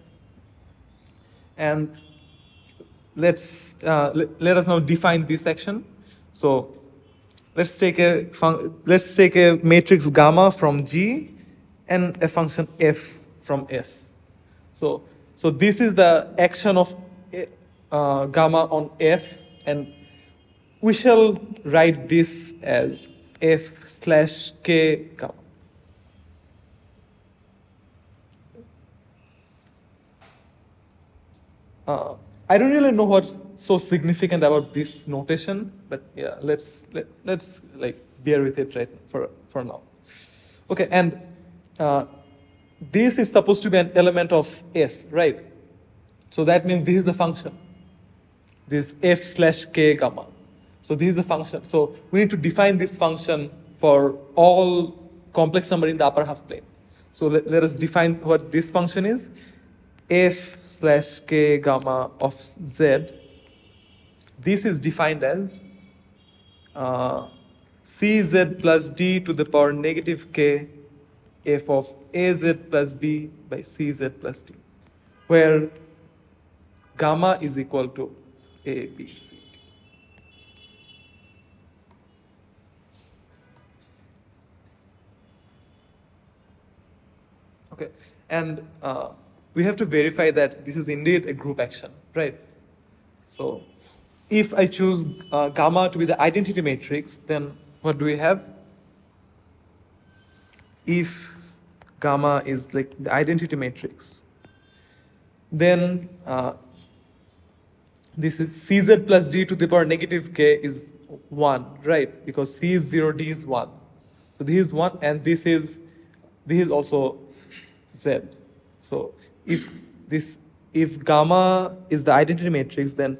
And let us now define this action. So let's take a matrix gamma from G and a function f from S. So this is the action of gamma on f, and we shall write this as f slash k gamma. I don't really know what's so significant about this notation, but yeah, let's like bear with it right for now. Okay, and this is supposed to be an element of S, right? So that means this is the function. This f slash k gamma. So this is the function. So we need to define this function for all complex number in the upper half plane. So let us define what this function is. F slash k gamma of z. This is defined as cz plus d to the power negative k f of az plus b by cz plus d, where gamma is equal to a, b, c. Okay, and we have to verify that this is indeed a group action, right? So if I choose gamma to be the identity matrix, then what do we have? If gamma is like the identity matrix, then this is Cz plus d to the power negative k is 1, right? Because C is 0, D is 1. So this is 1 and this is also Z. So if gamma is the identity matrix, then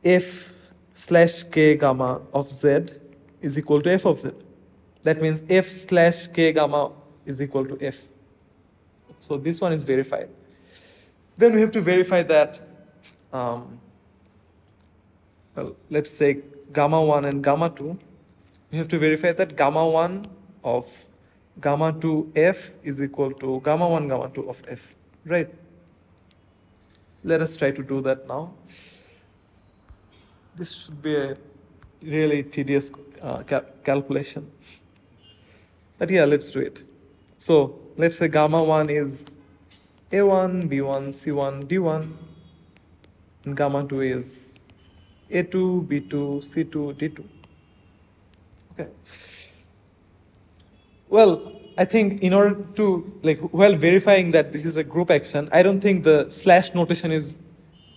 f slash k gamma of Z is equal to f of Z. That means f slash k gamma is equal to f. So this one is verified. Then we have to verify that, well, let's say gamma 1 and gamma 2. We have to verify that gamma 1 of gamma 2 f is equal to gamma 1 gamma 2 of f, right? Let us try to do that now. This should be a really tedious calculation. But yeah, let's do it. So let's say gamma 1 is A1, B1, C1, D1, and gamma 2 is A2, B2, C2, D2. Okay. Well, I think in order to, like, while verifying that this is a group action, I don't think the slash notation is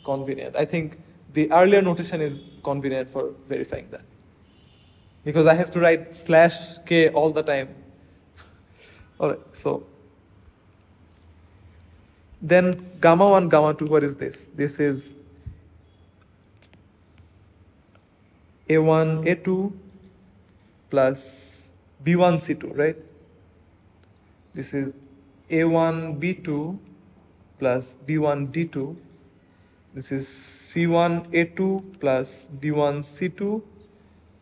convenient. I think the earlier notation is convenient for verifying that. Because I have to write slash k all the time. All right, so then gamma 1, gamma 2, what is this? This is A1, A2 plus B1, C2, right? This is A1, B2 plus B1, D2. This is C1, A2 plus B1, C2,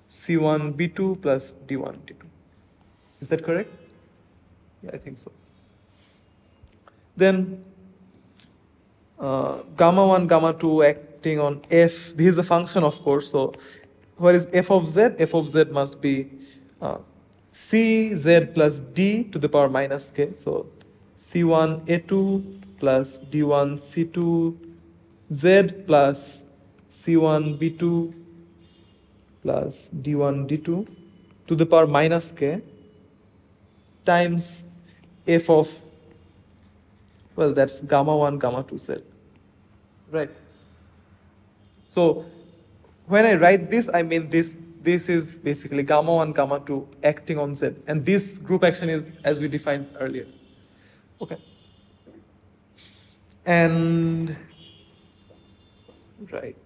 C1, B2 plus D1, D2. Is that correct? Yeah, I think so. Then gamma 1, gamma 2 acting on f. This is a function, of course. So what is f of z? F of z must be cz plus d to the power minus k. So c1 a2 plus d1 c2 z plus c1 b2 plus d1 d2 to the power minus k times f of, well, that's gamma 1, gamma 2 z, right? So when I write this, I mean this is basically gamma 1, gamma 2 acting on z. And this group action is as we defined earlier. Okay. And, right.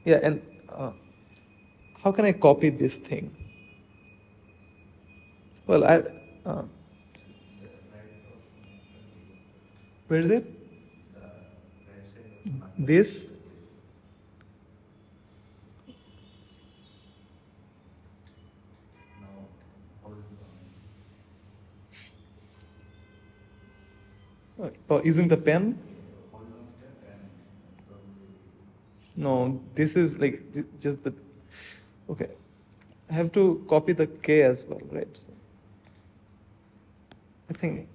Yeah, and how can I copy this thing? Well, where is it? This? Oh, using the pen? No, this is like just the, okay. I have to copy the K as well, right? So I think,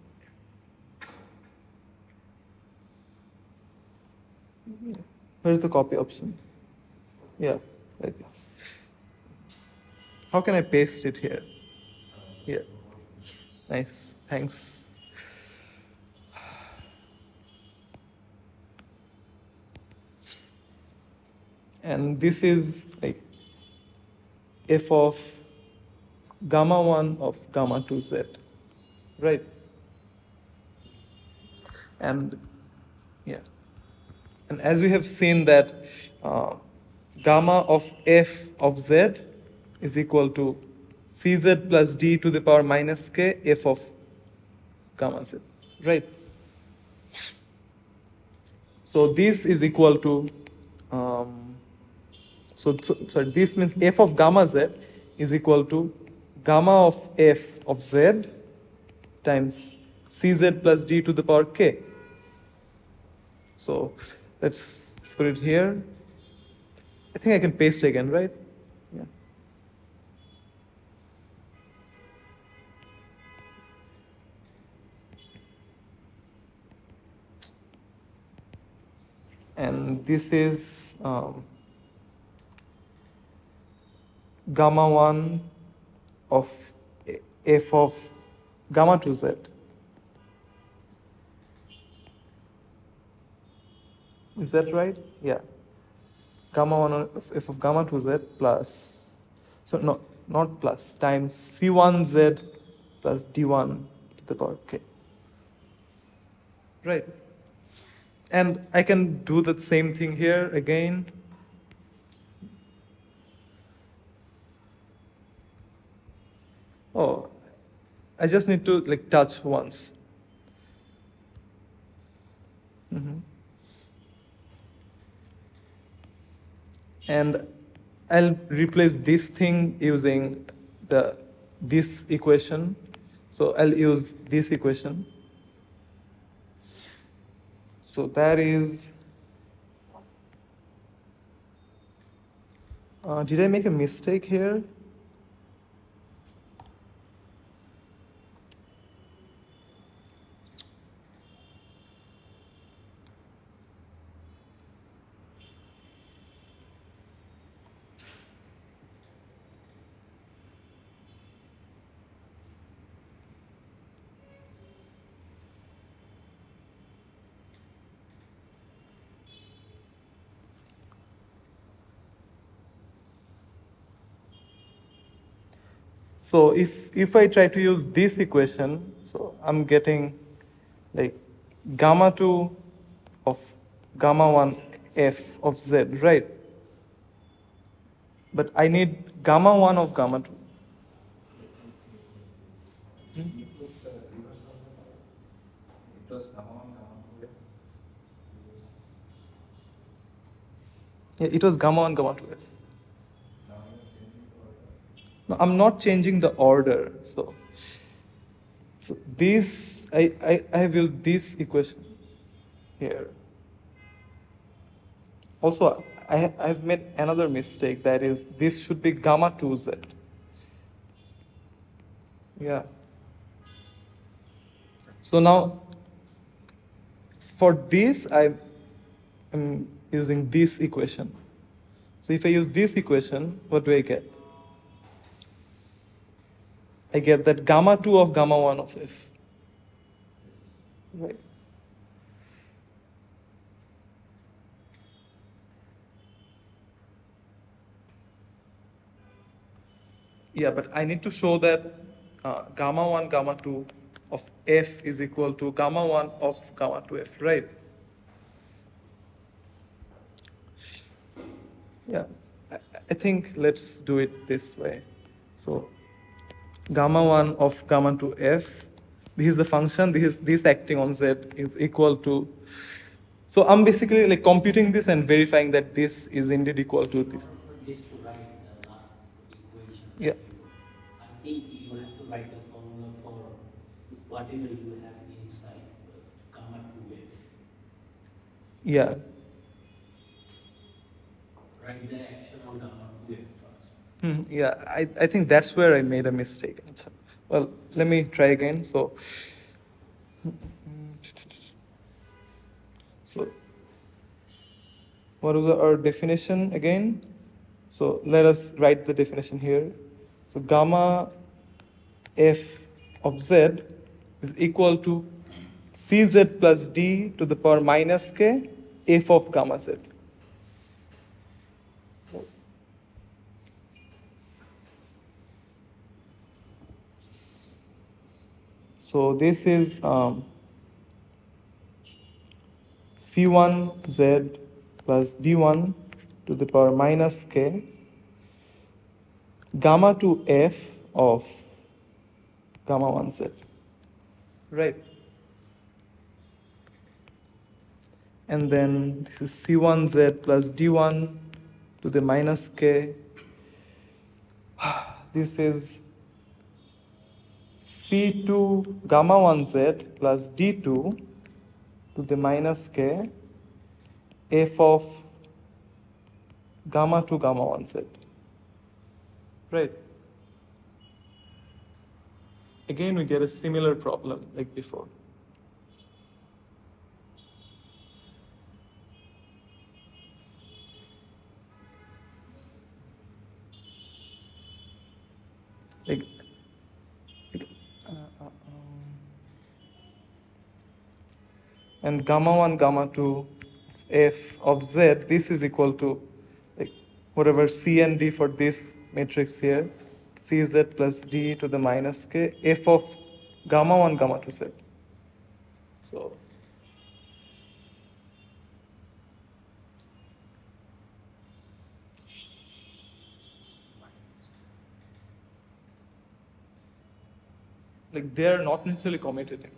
where's the copy option? Yeah, right there. How can I paste it here? Here. Nice, thanks. And this is like f of gamma 1 of gamma 2 z, right? And yeah, and as we have seen that gamma of f of z is equal to cz plus d to the power minus k f of gamma z, right? So this is equal to, so this means f of gamma z is equal to gamma of f of z times cz plus d to the power k. So let's put it here. I think I can paste again, right? Yeah. and this is gamma 1 of f of gamma 2z. Is that right? Yeah. Gamma 1 of f of gamma 2z plus, so no, not plus, times c1z plus d1 to the power k. Right. And I can do the same thing here again. Oh, I just need to like touch once. And I'll replace this thing using this equation. So I'll use this equation. So that is, did I make a mistake here? So if I try to use this equation, so I'm getting like gamma 2 of gamma 1 f of z, right? But I need gamma 1 of gamma 2. Yeah, it was gamma 1, gamma 2 f. No, I'm not changing the order. So this, I have used this equation here. Also, I've made another mistake, that is, this should be gamma 2z. Yeah. So now, for this, I'm using this equation. So if I use this equation, what do I get? I get that gamma 2 of gamma 1 of f. Right. Yeah, but I need to show that gamma 1, gamma 2 of f is equal to gamma 1 of gamma 2f, right? Yeah, I think let's do it this way. So gamma 1 of gamma 2f, this is the function, this acting on z is equal to, so I'm basically like computing this and verifying that this is indeed equal to this. For this to write the last equation, Yeah. I think you have to write the formula for whatever you have inside first, gamma 2f. Yeah. Write the action on gamma 2f first. Yeah, I think that's where I made a mistake. Well, let me try again. So what was our definition again? So let us write the definition here. So gamma f of z is equal to cz plus d to the power minus k f of gamma z. So this is c1z plus d1 to the power minus k gamma 2f of gamma 1z. Right. And then this is c1z plus d1 to the minus k. This is c2 gamma 1z plus d2 to the minus k f of gamma 2 gamma 1z. Right. Again, we get a similar problem like before. and gamma 1, gamma 2 f of z, this is equal to like whatever C and D for this matrix here, Cz plus D to the minus k, f of gamma 1, gamma 2 z. So like they are not necessarily commutative.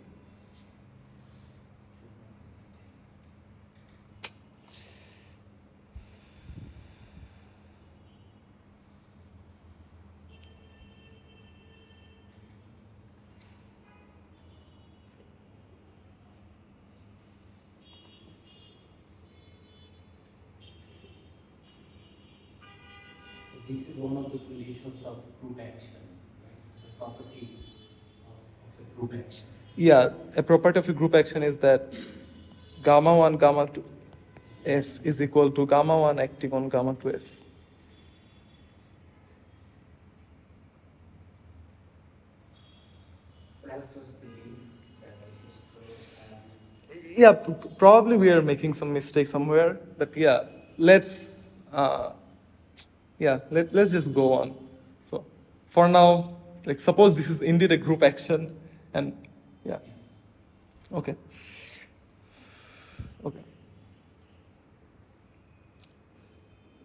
So this is one of the conditions of group action, right? The property of a group action. Yeah, a property of a group action is that gamma 1, gamma 2 f is equal to gamma 1 acting on gamma 2 f. Yeah, probably we are making some mistake somewhere, but yeah, let's let's just go on. So for now, like suppose this is indeed a group action, and yeah, okay, okay,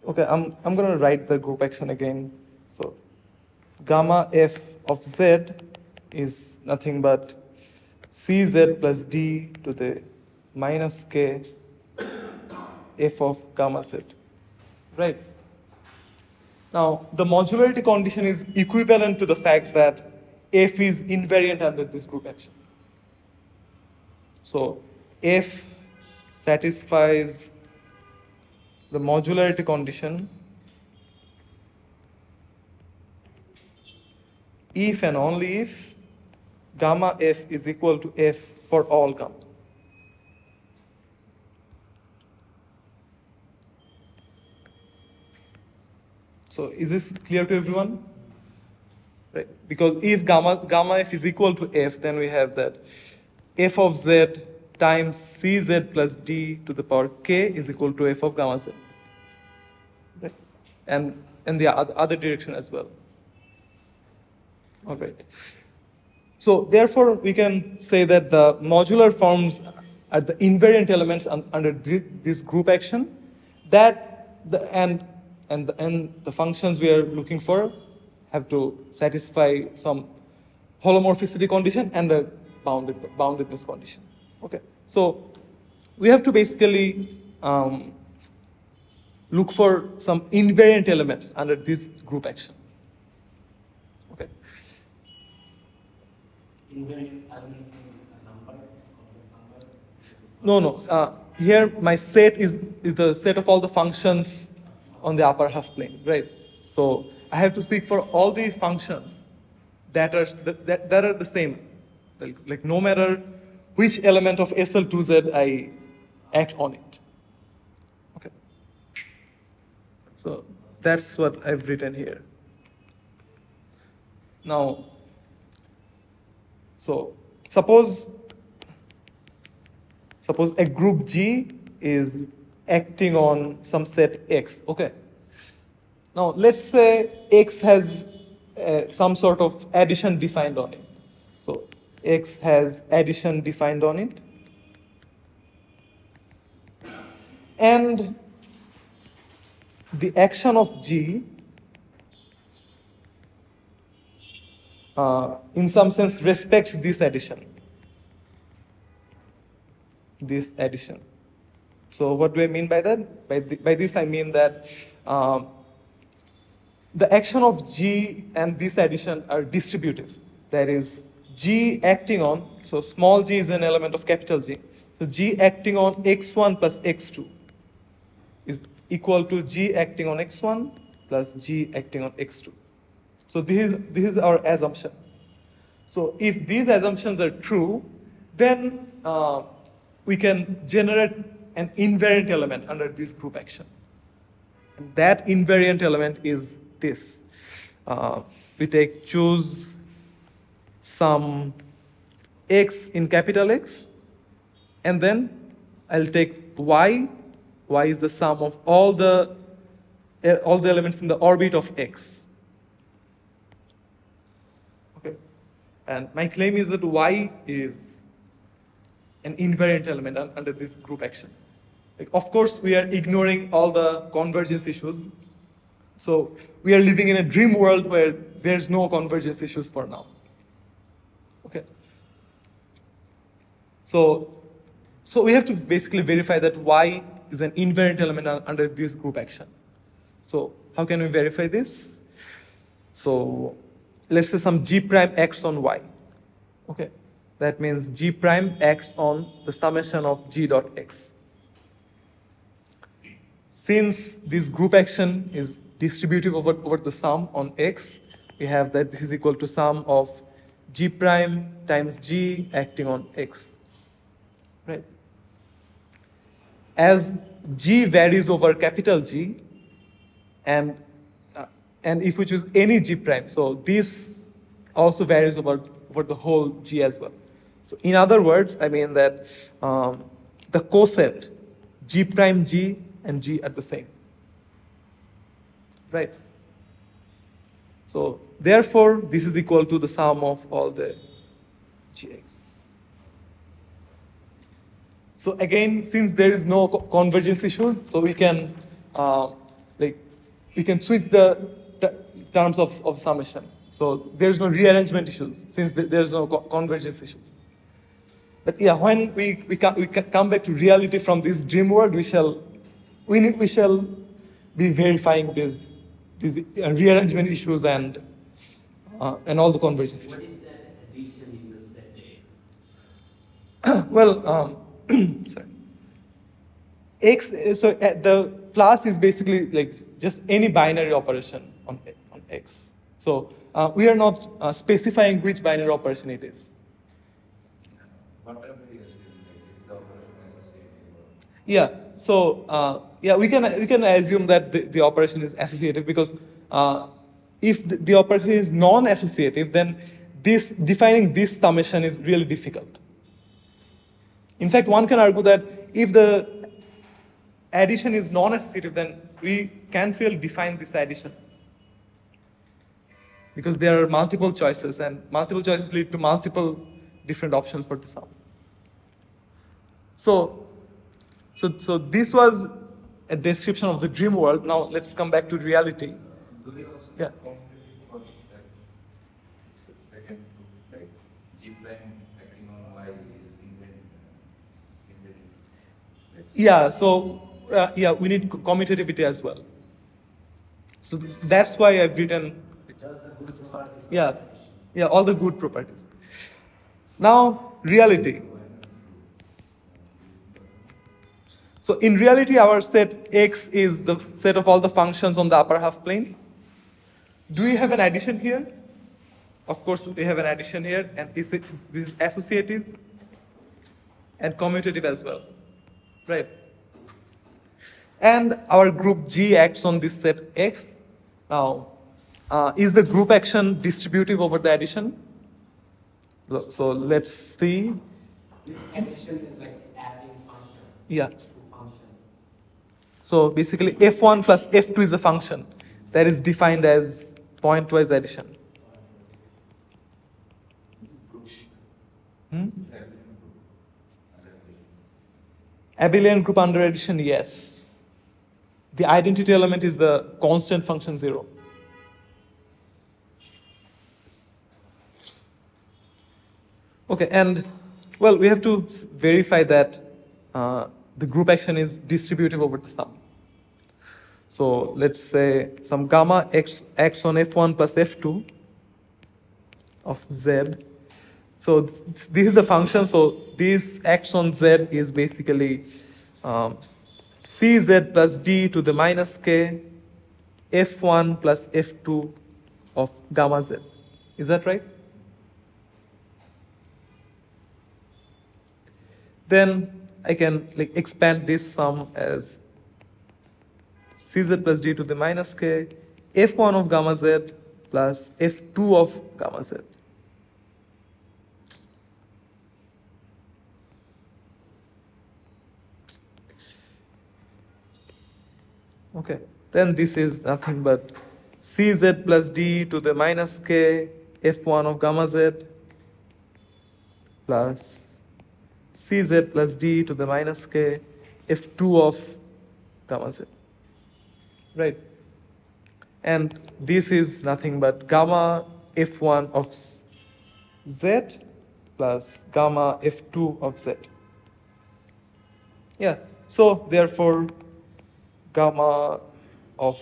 okay. I'm gonna write the group action again. So gamma f of z is nothing but Cz plus D to the minus k f of gamma z, right? Now, the modularity condition is equivalent to the fact that f is invariant under this group action. So, f satisfies the modularity condition if and only if gamma f is equal to f for all gamma. So is this clear to everyone? Right? Because if gamma f is equal to f, then we have that f of z times Cz plus D to the power k is equal to f of gamma z. Right? And in the other direction as well. All right. So therefore, we can say that the modular forms are the invariant elements under this group action. That and the functions we are looking for have to satisfy some holomorphicity condition and a boundedness condition. Okay. So we have to basically look for some invariant elements under this group action. Okay. Invariant, I mean, a number, complex number. No. Here my set is the set of all the functions on the upper half plane, right? So I have to seek for all the functions that are the same, like no matter which element of SL2Z I act on it. Okay. So that's what I've written here. Now, so suppose a group G is acting on some set X, okay? Now, let's say X has some sort of addition defined on it. So, X has addition defined on it. And the action of G, in some sense, respects this addition. This addition. So what do I mean by that? By this I mean that the action of G and this addition are distributive. That is, G acting on, so small g is an element of capital G. So G acting on x1 plus x2 is equal to G acting on x1 plus G acting on x2. So this is our assumption. So if these assumptions are true, then we can generate an invariant element under this group action. And that invariant element is this. We choose some x in capital X And then I'll take y. Y is the sum of all the elements in the orbit of x. Okay. And my claim is that y is an invariant element under this group action. Like, of course, we are ignoring all the convergence issues. So we are living in a dream world where there's no convergence issues for now. Okay. So we have to basically verify that y is an invariant element under this group action. So how can we verify this? So let's say some g prime x on y. Okay. That means g prime x on the summation of g dot x. Since this group action is distributive over the sum on x, we have that this is equal to sum of g prime times g acting on x. Right? As g varies over capital G, and if we choose any g prime, so this also varies over the whole G as well. So in other words, I mean that the coset g prime G and G are the same. Right? So therefore, this is equal to the sum of all the Gx. So again, since there is no convergence issues, so we can we can switch the terms of summation. So there's no rearrangement issues since there's no convergence issues. But yeah, when we come back to reality from this dream world, we shall be verifying these rearrangement issues and all the convergence issues. What is that addition in the set X? Well, sorry. X, so the plus is basically like just any binary operation on X. So we are not specifying which binary operation it is. Whatever you assume, is the operation associative? Yeah. So yeah, we can assume that the operation is associative because if the operation is non-associative, then defining this summation is really difficult. In fact, one can argue that if the addition is non-associative, then we can't really define this addition. Because there are multiple choices, and multiple choices lead to multiple different options for the sum. So this was a description of the dream world. Now let's come back to reality. Do they also Yeah. for that second group, like G prime acting on Y is invariant? Yeah, so yeah, we need commutativity as well. So that's why I've written. Yeah, all the good properties. Now, reality. So in reality, our set X is the set of all the functions on the upper half plane. Do we have an addition here? Of course, we have an addition here, and this is associative and commutative as well, right? And our group G acts on this set X. Now, is the group action distributive over the addition? So let's see. Addition is like adding function. Yeah. To function. So basically, f1 plus f2 is a function that is defined as pointwise addition. Abelian group under addition, yes. The identity element is the constant function 0. Okay, and well, we have to verify that the group action is distributive over the sum. So let's say some gamma x on f1 plus f2 of z. So this is the function. So this x on z is basically cz plus d to the minus k f1 plus f2 of gamma z. Is that right? Then I can expand this sum as cz plus d to the minus k f1 of gamma z plus f2 of gamma z. Okay, then this is nothing but Cz plus d to the minus k f1 of gamma z plus Cz plus d to the minus k f2 of gamma z, right? And this is nothing but gamma f1 of z plus gamma f2 of z. Yeah, so therefore gamma of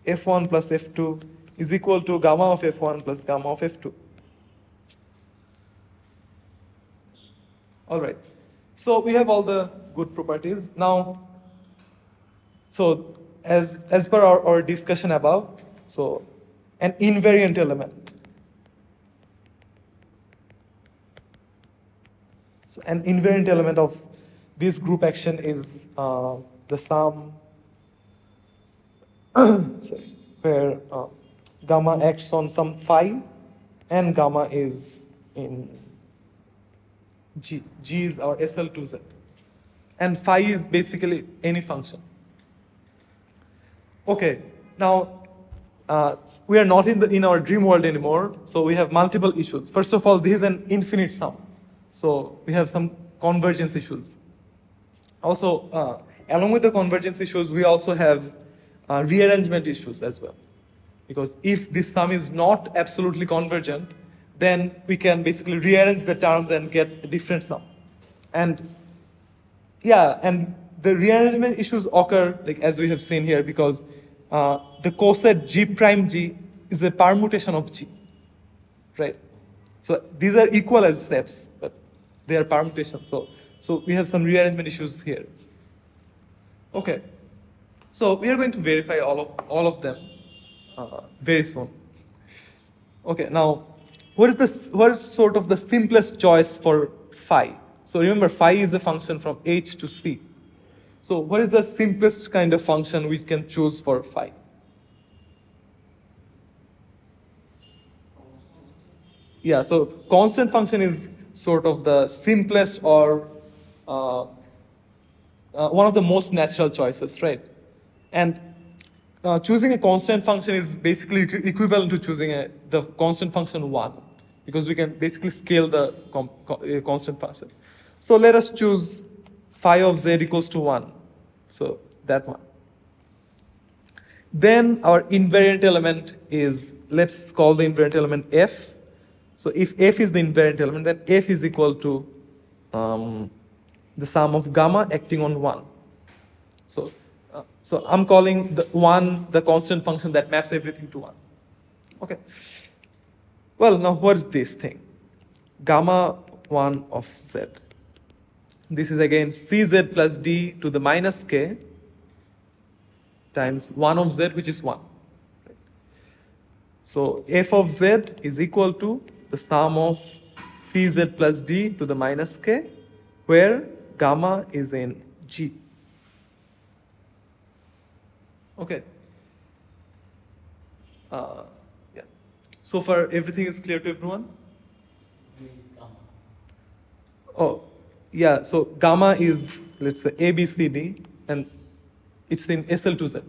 f1 plus f2 is equal to gamma of f1 plus gamma of f2. All right, so we have all the good properties. Now, so as per our discussion above, so an invariant element. So an invariant element of this group action is the sum sorry, where gamma acts on some phi and gamma is in G. G is our SL2Z. And phi is basically any function. Okay, now we are not in our dream world anymore, so we have multiple issues. First of all, this is an infinite sum. So we have some convergence issues. Also, along with the convergence issues, we also have rearrangement issues as well. Because if this sum is not absolutely convergent, then we can basically rearrange the terms and get a different sum. And yeah, and the rearrangement issues occur, like as we have seen here, because the coset G prime G is a permutation of G, right? So these are equal as sets, but they are permutations. So we have some rearrangement issues here. Okay, so we are going to verify all of them very soon. Okay, now what is sort of the simplest choice for phi? So remember, phi is the function from H to C. So what is the simplest kind of function we can choose for phi? Yeah, so constant function is sort of the simplest or one of the most natural choices, right? And choosing a constant function is basically equivalent to choosing the constant function 1, because we can basically scale the constant function. So let us choose phi of z equals to 1. So that one. Then our invariant element is, let's call the invariant element f. So if f is the invariant element, then f is equal to the sum of gamma acting on 1. So I'm calling the 1 the constant function that maps everything to 1. Okay. Well, now what's this thing? Gamma 1 of z. This is again Cz plus d to the minus k times 1 of z, which is 1. So f of z is equal to the sum of Cz plus d to the minus k, where gamma is in G. Okay. Yeah. So far, everything is clear to everyone? Where is gamma? Oh, yeah. So gamma is, let's say, A, B, C, D, and it's in SL2Z.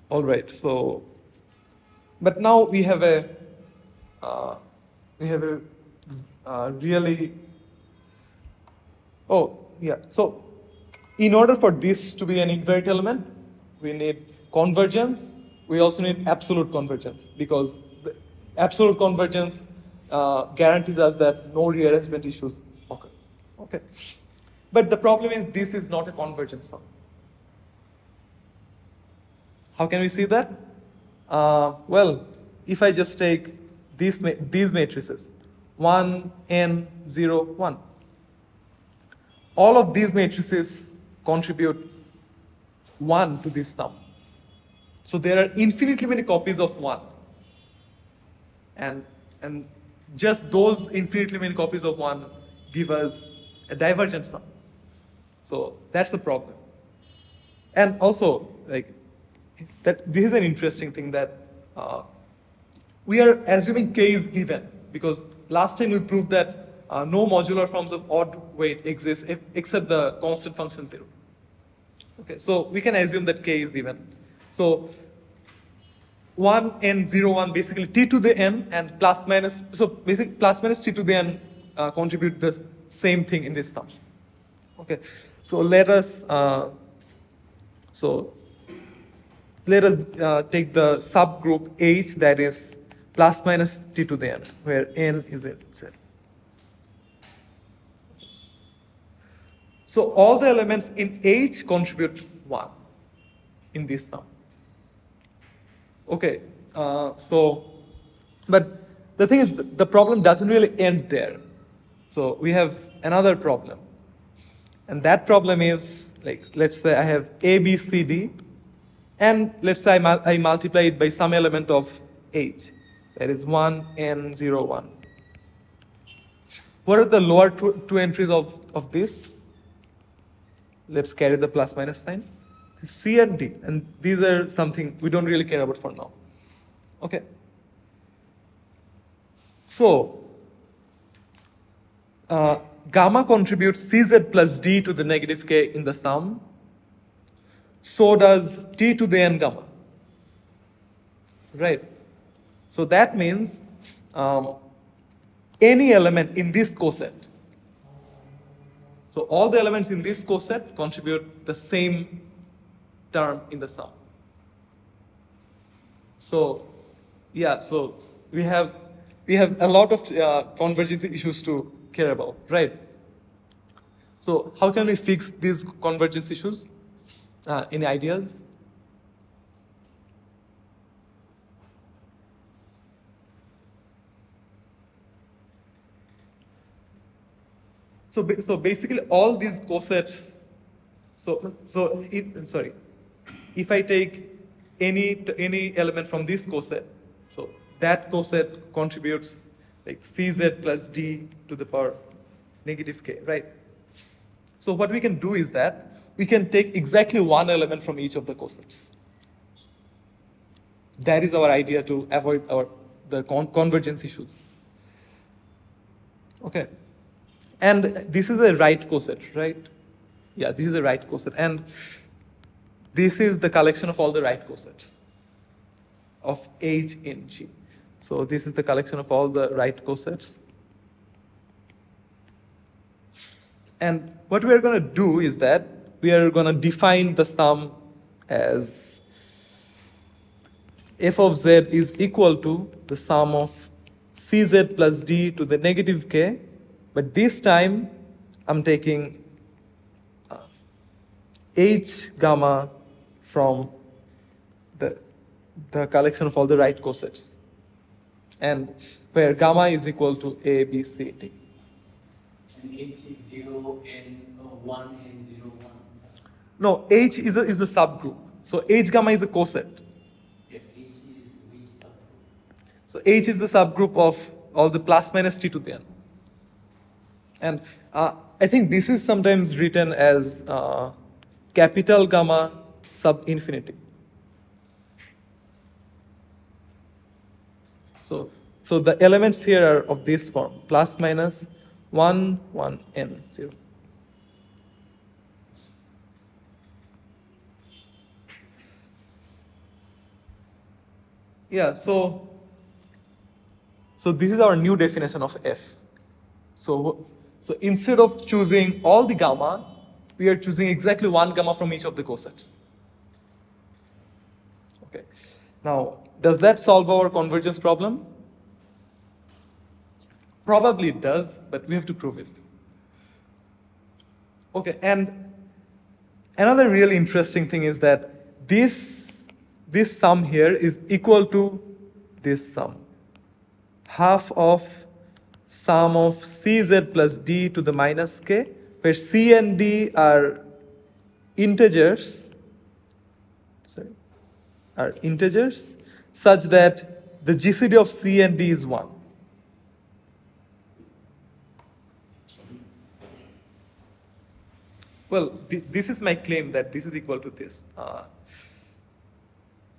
All right. So, but now we have a really. Oh, yeah. So, in order for this to be an invariant element, we need convergence. We also need absolute convergence, because the absolute convergence guarantees us that no rearrangement issues occur. Okay. But the problem is this is not a convergent sum. How can we see that? Well, if I just take these matrices, 1, n, 0, 1. All of these matrices contribute 1 to this sum. So there are infinitely many copies of 1. And just those infinitely many copies of 1 give us a divergent sum. So that's the problem. And also, like, that this is an interesting thing, that we are assuming k is even, because last time we proved that no modular forms of odd weight exist except the constant function 0. Okay, so we can assume that k is even. So 1 n 0 1 basically t to the n and plus minus, so basically plus minus t to the n contribute the same thing in this term. Okay, so let us take the subgroup H that is plus minus t to the n, where n is in Z. So all the elements in H contribute 1 in this sum. Okay, but the thing is, the problem doesn't really end there. So we have another problem. And that problem is, like, let's say I have A, B, C, D, and let's say I multiply it by some element of H. That is 1, n, 0, 1. What are the lower two entries of this? Let's carry the plus minus sign. C and D, and these are something we don't really care about for now. Okay. So, gamma contributes Cz plus D to the negative k in the sum. So does T to the n gamma. Right. So that means any element in this coset. So all the elements in this coset contribute the same term in the sum. So yeah, so we have a lot of convergence issues to care about, right? So how can we fix these convergence issues? Any ideas? So basically all these cosets, if I take any element from this coset, so that coset contributes like Cz plus D to the power negative k, right? So what we can do is that we can take exactly one element from each of the cosets. That is our idea to avoid the convergence issues. Okay. And this is a right coset, right? Yeah, this is a right coset. And this is the collection of all the right cosets of H in G. So this is the collection of all the right cosets. And what we are going to do is that we are going to define the sum as f of z is equal to the sum of Cz plus D to the negative k. But this time, I'm taking H gamma from the collection of all the right cosets, and where gamma is equal to A, B, C, D. And H is 0 and 1 and 0, 1. No, H is the subgroup. So H gamma is a coset. Yeah, H is which subgroup? So H is the subgroup of all the plus minus T to the n. And I think this is sometimes written as capital gamma sub infinity. So the elements here are of this form, plus minus 1, 1, n, 0. Yeah, so this is our new definition of f. So instead of choosing all the gamma, we are choosing exactly one gamma from each of the cosets. Okay. Now, does that solve our convergence problem? Probably it does, but we have to prove it. Okay, and another really interesting thing is that this sum here is equal to this sum. Half of sum of Cz plus D to the minus k, where C and D are integers, such that the GCD of C and D is 1. Well, this is my claim that this is equal to this.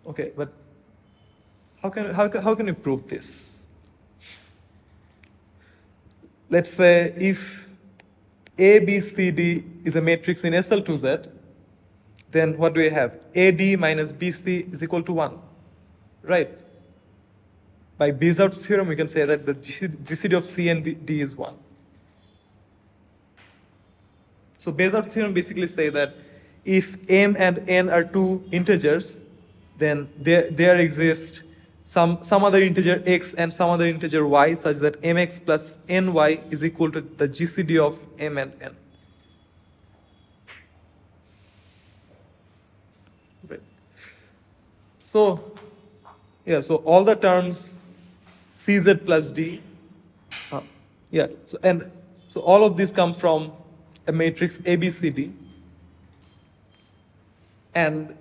Okay, but how can you prove this? let's say if A, B, C, D is a matrix in SL2Z, then what do we have? AD minus BC is equal to 1, right? By Bezout's theorem, we can say that the GCD of C and D is 1. So Bezout's theorem basically say that if M and N are two integers, then there exists some other integer x and some other integer y such that mx plus ny is equal to the GCD of M and N. Right. So, yeah, so all the terms CZ plus D, yeah, so all of these come from a matrix ABCD, and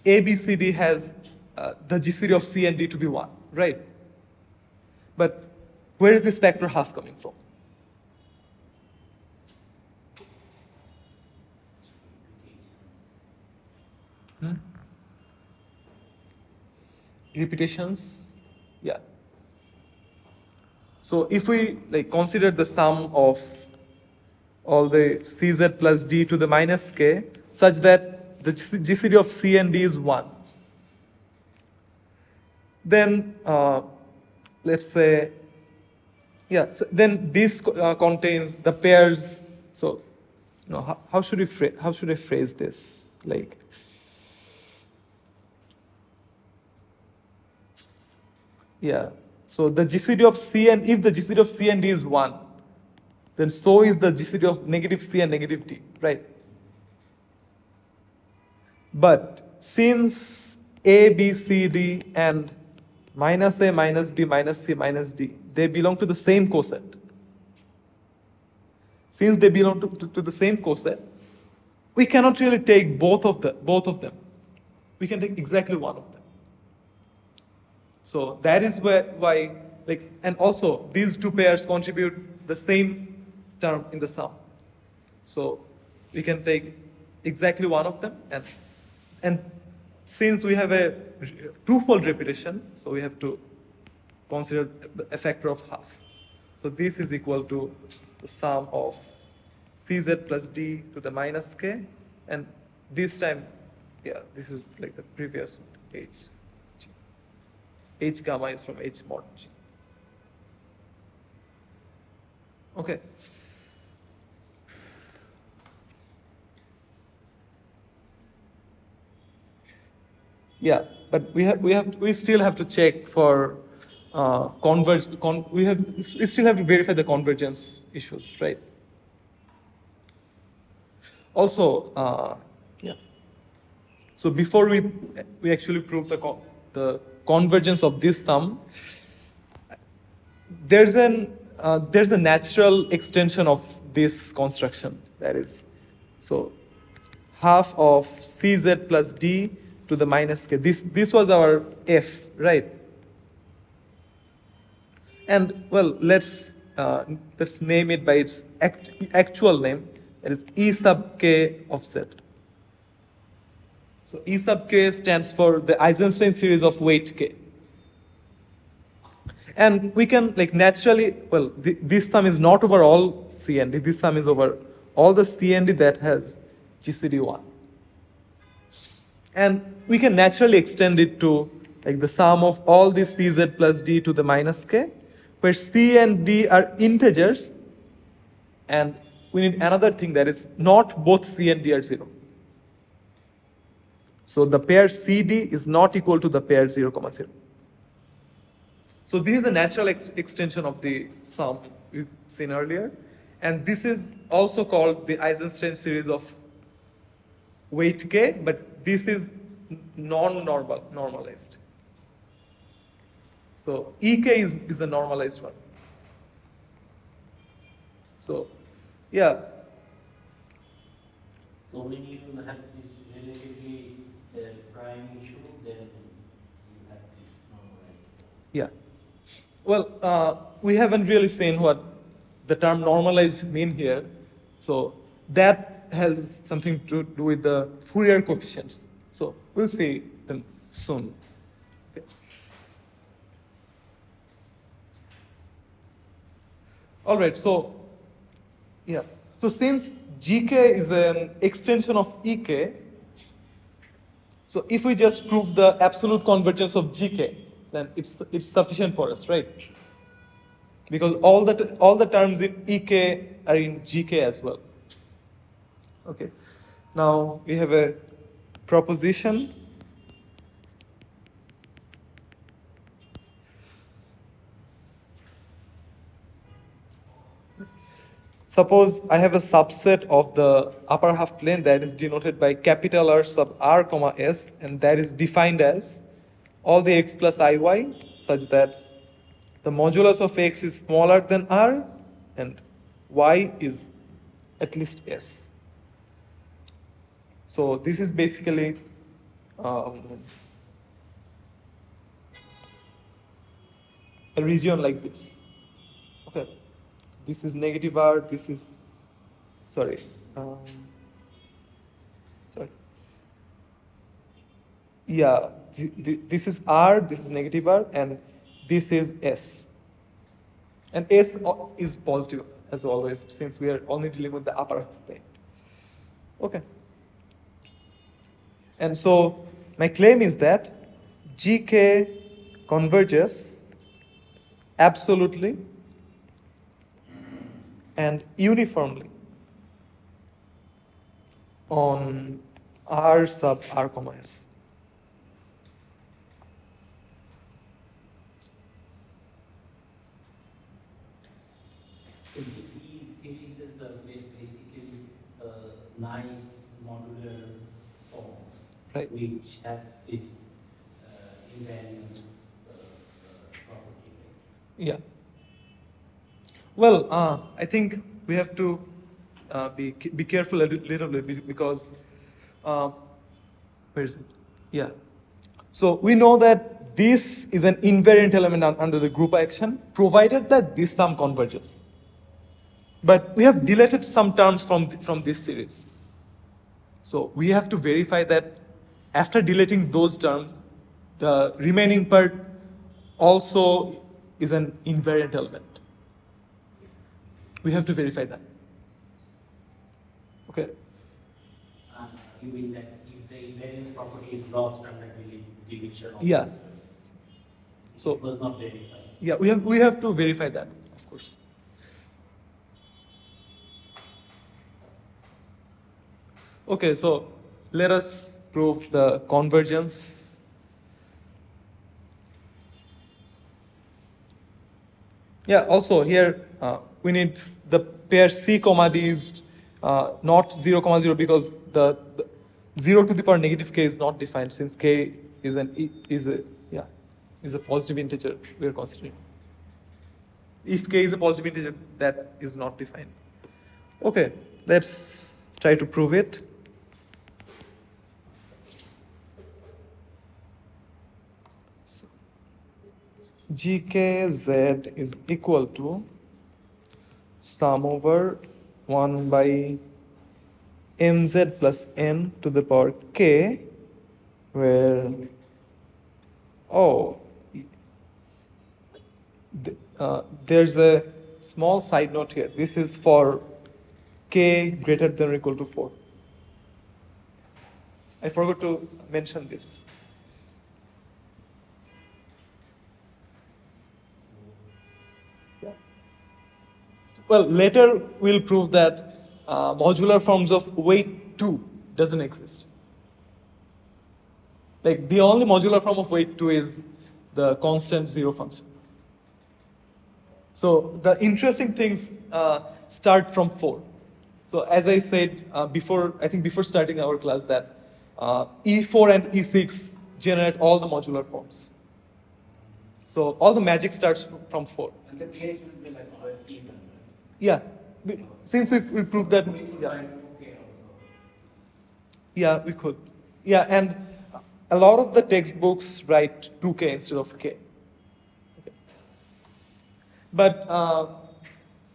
ABCD has the GCD of C and D to be 1, right? But where is this factor half coming from? Repetitions, yeah. So if we consider the sum of all the CZ plus D to the minus K such that the GCD of C and D is 1, then let's say, yeah, so then this contains the pairs. So, how should I phrase this? Yeah. So the GCD of C, and if the GCD of C and D is 1, then so is the GCD of negative C and negative D, right? But since A, B, C, D and minus A, minus B, minus C, minus D, they belong to the same coset. Since they belong to the same coset, we cannot really take both of them. We can take exactly one of them. So that is why, and also these two pairs contribute the same term in the sum. So we can take exactly one of them, and since we have a twofold repetition, so we have to consider a factor of half. So this is equal to the sum of CZ plus D to the minus K, and this time, yeah, this is like the previous one, H gamma is from H mod G. Okay. Yeah, but we still have to check for we still have to verify the convergence issues, right? Also, yeah. So before we actually prove the convergence of this sum, there's a natural extension of this construction. That is, so half of CZ plus D to the minus K. This was our F, right? And well, let's name it by its actual name. That is E sub K of Z. So E sub K stands for the Eisenstein series of weight K. And we can naturally, well, this sum is not over all C and D. This sum is over all the C and D that has GCD1. And we can naturally extend it to the sum of all these CZ plus D to the minus K, where C and D are integers, and we need another thing, that is not both C and D are 0. So the pair CD is not equal to the pair 0, 0. So this is a natural extension of the sum we've seen earlier. And this is also called the Eisenstein series of weight K, but this is normalized. So EK is the normalized one. So, yeah. So when you have this relatively prime issue, then you have this normalized. Yeah. Well, we haven't really seen what the term normalized mean here. So that has something to do with the Fourier coefficients. So we'll see them soon. Okay. All right, so, yeah. So since GK is an extension of EK, so if we just prove the absolute convergence of GK, then it's sufficient for us, right? Because all the terms in EK are in GK as well. Okay. Now we have a proposition. Suppose I have a subset of the upper half plane that is denoted by capital R sub R comma S, and that is defined as all the x plus iy such that the modulus of x is smaller than R and y is at least S. So this is basically a region like this. Okay. This is negative R, this is, sorry. Yeah, this is R, this is negative R, and this is S. And S is positive, as always, since we are only dealing with the upper half plane. Okay. And so my claim is that GK converges absolutely and uniformly on R sub R comma S. It is basically nice modular forms, Right. which have this invariance property. Yeah. Well, I think we have to be careful a little bit because where is it? Yeah. So we know that this is an invariant element under the group action, provided that this sum converges. But we have deleted some terms from this series. So we have to verify that after deleting those terms, the remaining part also is an invariant element. We have to verify that. Okay. You mean that if the invariance property is lost under deletion of Yeah. it So was not verified. yeah, we have to verify that, of course. Okay, so let us prove the convergence. Yeah, also here we need the pair C comma D is not 0 comma 0 because the 0 to the power negative k is not defined since k is a positive integer we are considering. If k is a positive integer, that is not defined. Okay, let's try to prove it. GKZ is equal to sum over 1 by mz plus n to the power k, where, there's a small side note here. This is for k greater than or equal to 4. I forgot to mention this. Well, later we'll prove that modular forms of weight 2 doesn't exist. Like the only modular form of weight 2 is the constant 0 function. So the interesting things start from 4. So as I said before starting our class that E4 and E6 generate all the modular forms. So all the magic starts from 4. And the k should be like always even, right? Yeah, since we proved that, We could yeah. write 2k also. Yeah, we could. Yeah, and a lot of the textbooks write 2k instead of k. Okay. But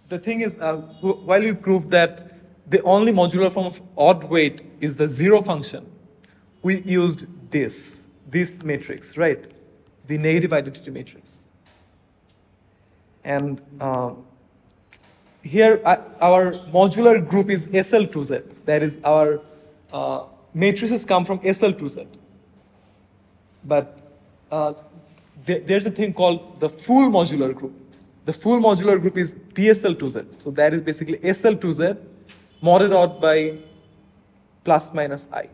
the thing is, while we proved that the only modular form of odd weight is the 0 function, we used this matrix, right? The negative identity matrix. And here our modular group is SL2Z. That is our matrices come from SL2Z. But there's a thing called the full modular group. The full modular group is PSL2Z. So that is basically SL2Z modded out by plus minus I.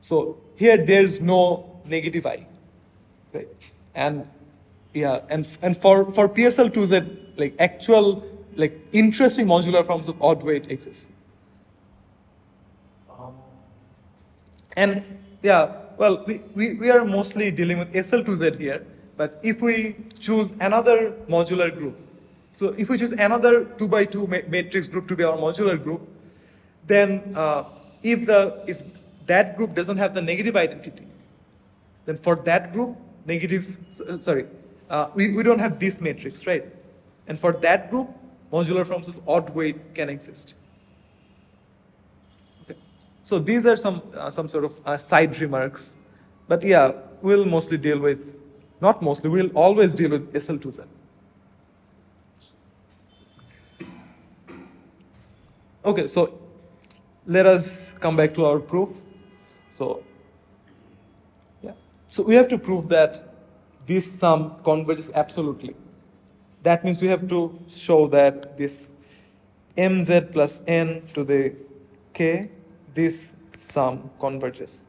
So here there's no negative I, right? And yeah, and for PSL2Z, like actual, like interesting modular forms of odd weight exist. And yeah, well, we are mostly dealing with SL2Z here, but if we choose another modular group, so if we choose another 2 by 2 matrix group to be our modular group, then if that group doesn't have the negative identity, then for that group, we don't have this matrix, right? And for that group, modular forms of odd weight can exist. Okay. So these are some sort of side remarks. But yeah, we'll mostly deal with, not mostly, we'll always deal with SL2Z. Okay, so let us come back to our proof. So, yeah. So we have to prove that this sum converges absolutely. That means we have to show that this mz plus n to the k, this sum converges.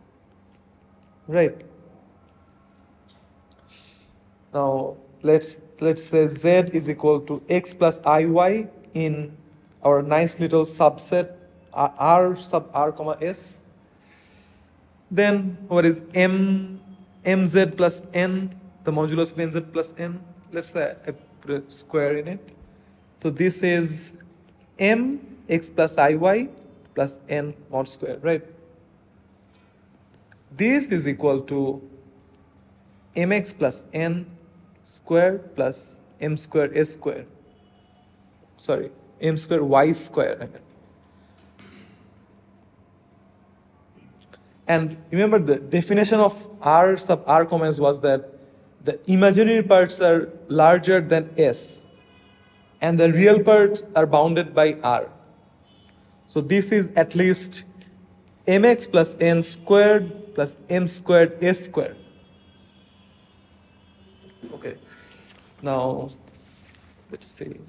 Right. Now let's say z is equal to x plus iy in our nice little subset r sub r comma s. Then what is mz plus n, the modulus of nz plus n? Let's say I put a square in it. So this is m x plus iy plus n mod square, right? This is equal to mx plus n square plus m square s square. Sorry, m square y square, I mean. And remember, the definition of R sub R comma S was that the imaginary parts are larger than S, and the real parts are bounded by R. So this is at least mx plus n squared plus m squared S squared. Okay, now let's see.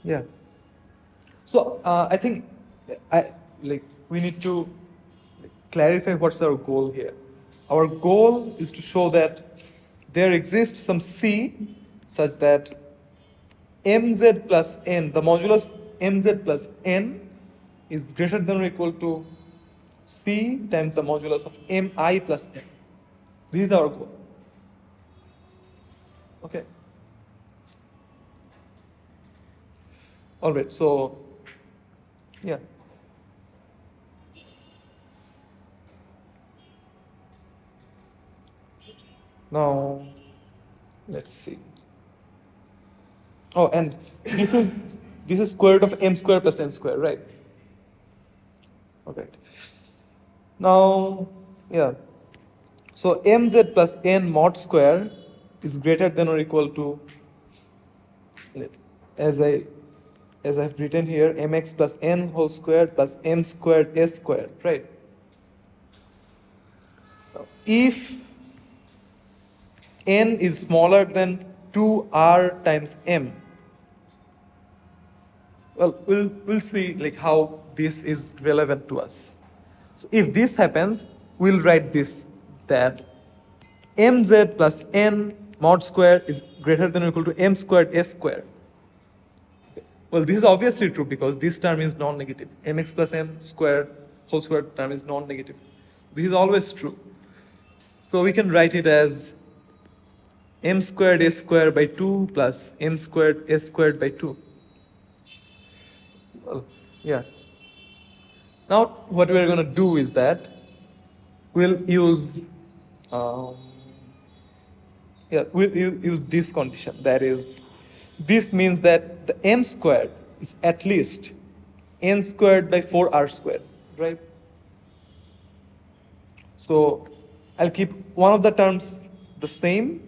Yeah. So I think we need to clarify what's our goal here. Our goal is to show that there exists some C such that mz plus n, the modulus mz plus n is greater than or equal to C times the modulus of mi plus n. This is our goal. Okay. All right, so yeah. Now, let's see. Oh, and this is square root of m square plus n square, right? Okay. Now, yeah. So mz plus n mod square is greater than or equal to, as I've written here, mx plus n whole square plus m squared s squared, right? If n is smaller than 2r times m, well, we'll see like how this is relevant to us. So if this happens, we'll write this, that mz plus n mod square is greater than or equal to m squared s squared. Well, this is obviously true because this term is non-negative. Mx plus n squared whole squared term is non-negative. This is always true. So we can write it as m squared s squared by 2 plus m squared s squared by 2. Well, yeah. Now what we're going to do is that we'll use use this condition. That is, this means that the m squared is at least n squared by 4r squared, right? So I'll keep one of the terms the same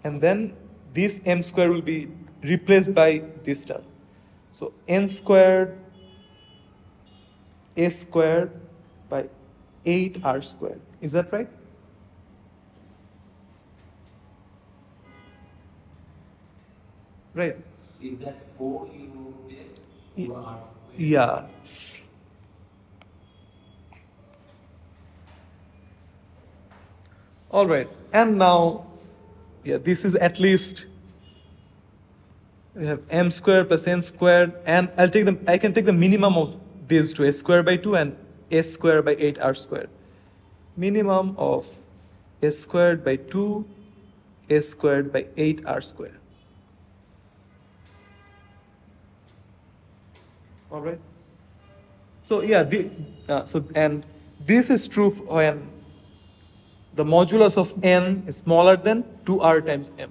and then this m square will be replaced by this term. So n squared a squared by 8r squared. Is that right? Right. Is that 4 you did? Y- 2r squared? Yeah. All right. And now, yeah, this is at least, we have m squared plus n squared, and I can take the minimum of these two, a squared by 2 and a squared by 8r squared. Minimum of a squared by 2, a squared by 8r squared. All right. So yeah, and this is true when the modulus of n is smaller than 2r times m.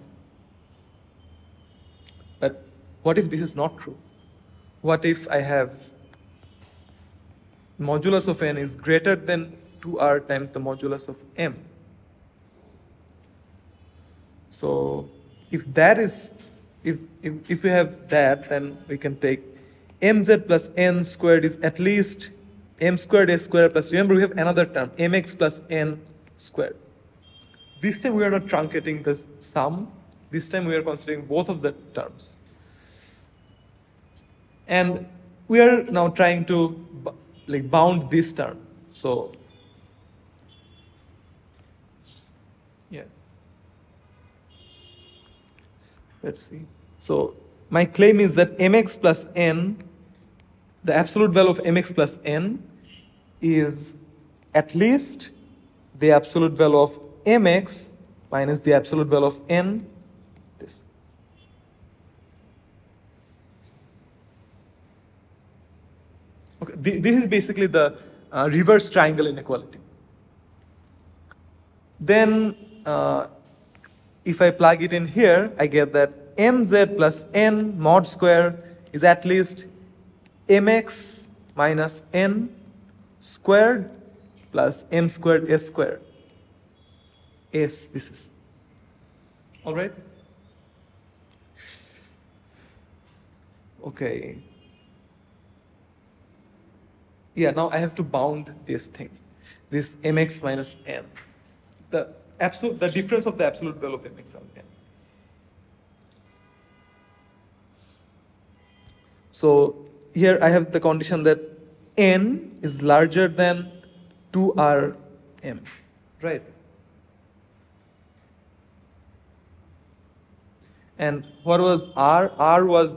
But what if this is not true? What if I have modulus of n is greater than 2r times the modulus of m? So if that is, if we have that, then we can take mz plus n squared is at least m squared a squared plus, remember we have another term, mx plus n squared. This time we are not truncating the sum. This time we are considering both of the terms. And we are now trying to bound this term. So, yeah. Let's see. So my claim is that mx plus n, the absolute value of mx plus n is at least the absolute value of mx minus the absolute value of n, this. Okay, this is basically the reverse triangle inequality. Then if I plug it in here, I get that mz plus n mod square is at least mx minus n squared plus m squared s squared. S, this is. All right? Okay. Yeah, now I have to bound this thing, this mx minus n. The difference of the absolute value of mx and n. So here I have the condition that n is larger than 2rm, right? And what was r? R was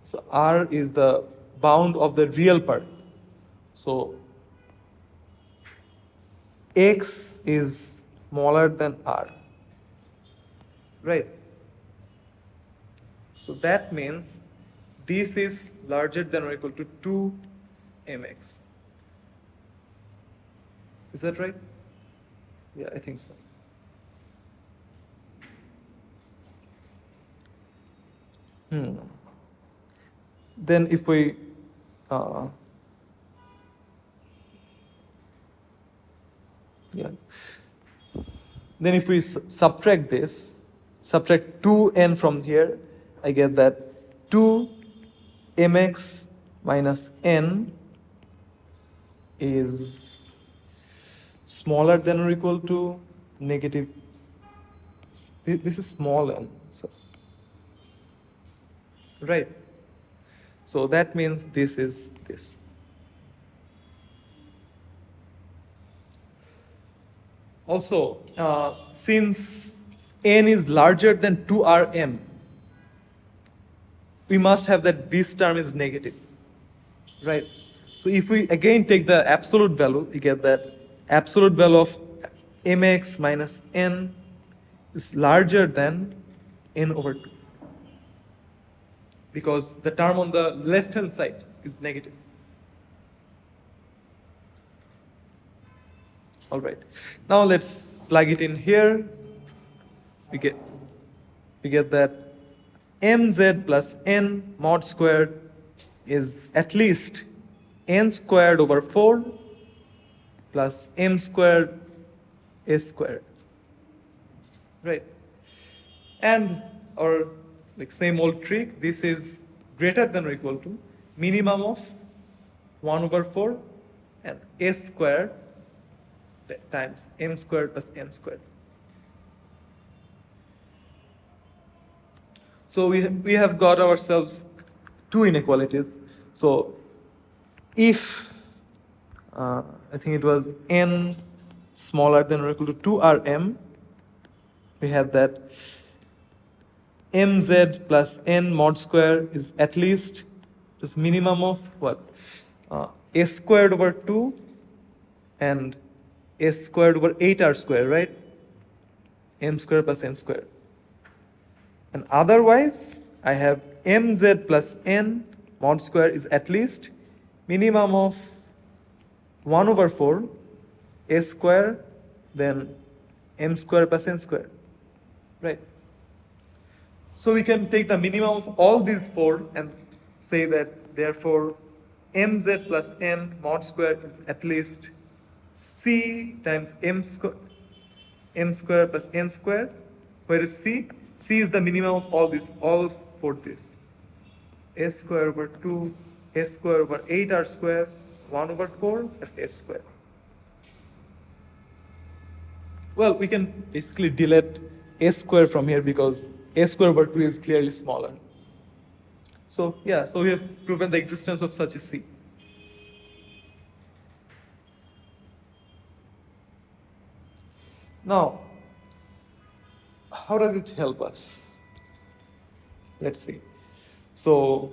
so r is the bound of the real part. So x is smaller than r, right? So that means this is larger than or equal to 2mx. Is that right? Yeah, I think so. Then if we then if we subtract this, subtract 2n from here, I get that 2mx minus n is smaller than or equal to negative. This is small n, so right. So that means this is this. Also, since n is larger than 2rm, we must have that this term is negative, right? So if we again take the absolute value, we get that absolute value of mx minus n is larger than n over 2. Because the term on the left hand side is negative. All right. Now let's plug it in here. We get that mz plus n mod squared is at least n squared over 4 plus m squared s squared. right? And our like same old trick, this is greater than or equal to minimum of 1 over 4 and s squared times m squared plus n squared. So we have got ourselves two inequalities. So if I think it was n smaller than or equal to 2rm, we had that mz plus n mod square is at least just minimum of what? S squared over 2 and s squared over 8r square, right? M squared plus n squared. And otherwise, I have mz plus n mod square is at least minimum of 1 over 4 s square, then m square plus n square, right? So we can take the minimum of all these four and say that therefore mz plus n mod square is at least c times m square plus n square. Where is c? C is the minimum of all four these. S square over 2, s square over 8r square, 1 over 4, and s square. Well, we can basically delete s square from here because s square over 2 is clearly smaller. So yeah, so we have proven the existence of such a C. Now, how does it help us? Let's see. So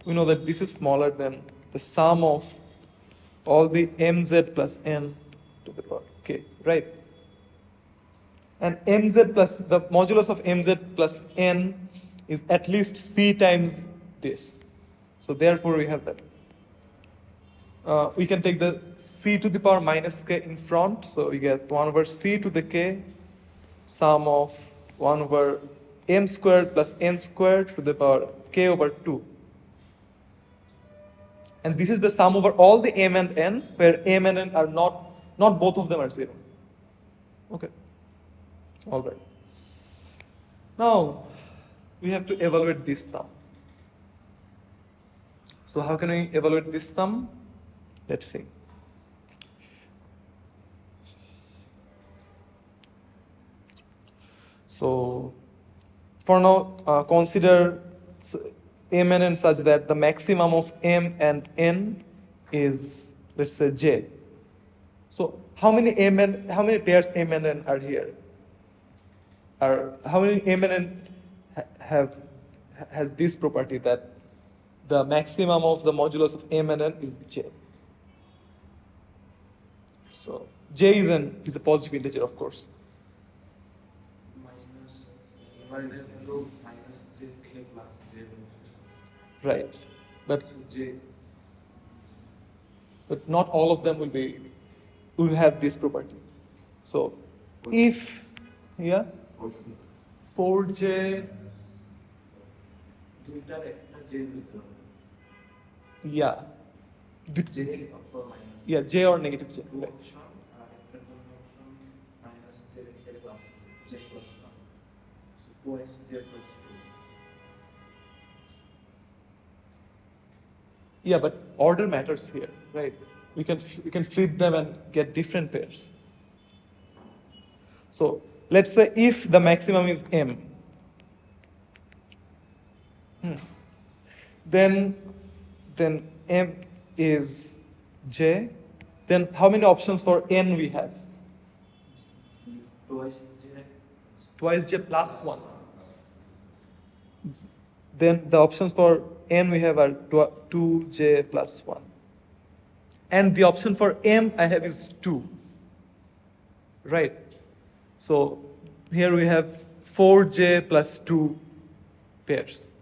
we know that this is smaller than the sum of all the mz plus n to the power k, right? And mz plus, the modulus of mz plus n is at least c times this. So therefore we have that. We can take the c to the power minus k in front. So we get 1 over c to the k, sum of 1 over m squared plus n squared to the power k over 2. And this is the sum over all the m and n, where m and n are not both of them are 0. Okay. All right. Now, we have to evaluate this sum. So how can we evaluate this sum? Let's see. So for now, consider m and n such that the maximum of m and n is, let's say, j. So how many pairs m and n are here? How many m and n has this property that the maximum of the modulus of m and n is j? So j is a positive integer, of course. Minus minus j plus j. Right, but So j. But not all of them will have this property. So if, yeah, 4j, yeah, yeah, j or negative j, right. Minus j plus j plus 1. So twice j plus 2. Yeah, but order matters here, right? We can flip them and get different pairs. So let's say if the maximum is m, then m is j. Then how many options for n we have? Twice j. Twice j plus 1. Then the options for n we have are 2j plus 1. And the option for m I have is 2. Right? So here we have 4j plus 2 pairs.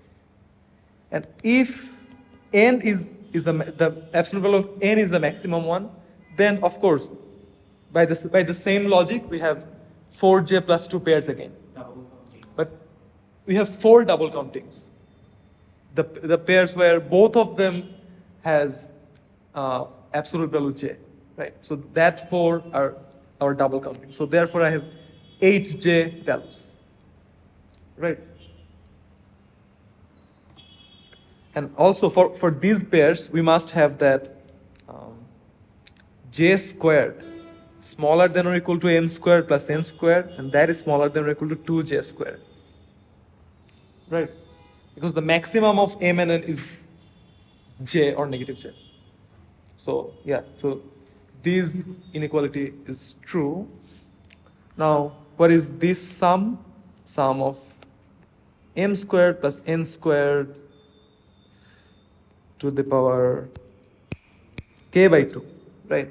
And if n is the absolute value of n is the maximum one, then of course, by the same logic, we have 4j plus 2 pairs again. But we have 4 double countings. The pairs where both of them has absolute value j. right? So that 4 are our double counting. So therefore I have 8j values, right? And also for these pairs, we must have that j squared smaller than or equal to m squared plus n squared, and that is smaller than or equal to 2j squared, right? Because the maximum of m and n is j or negative j. So yeah, so this inequality is true. Now, what is this sum? Sum of m squared plus n squared to the power k by 2, right?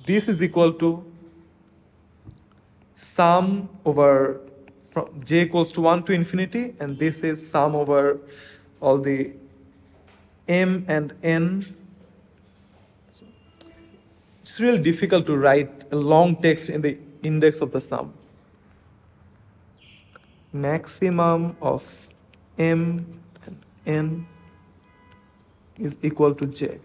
This is equal to sum over from j equals to 1 to infinity, and this is sum over all the m and n. So it's really difficult to write a long text in the index of the sum. Maximum of m and n is equal to j.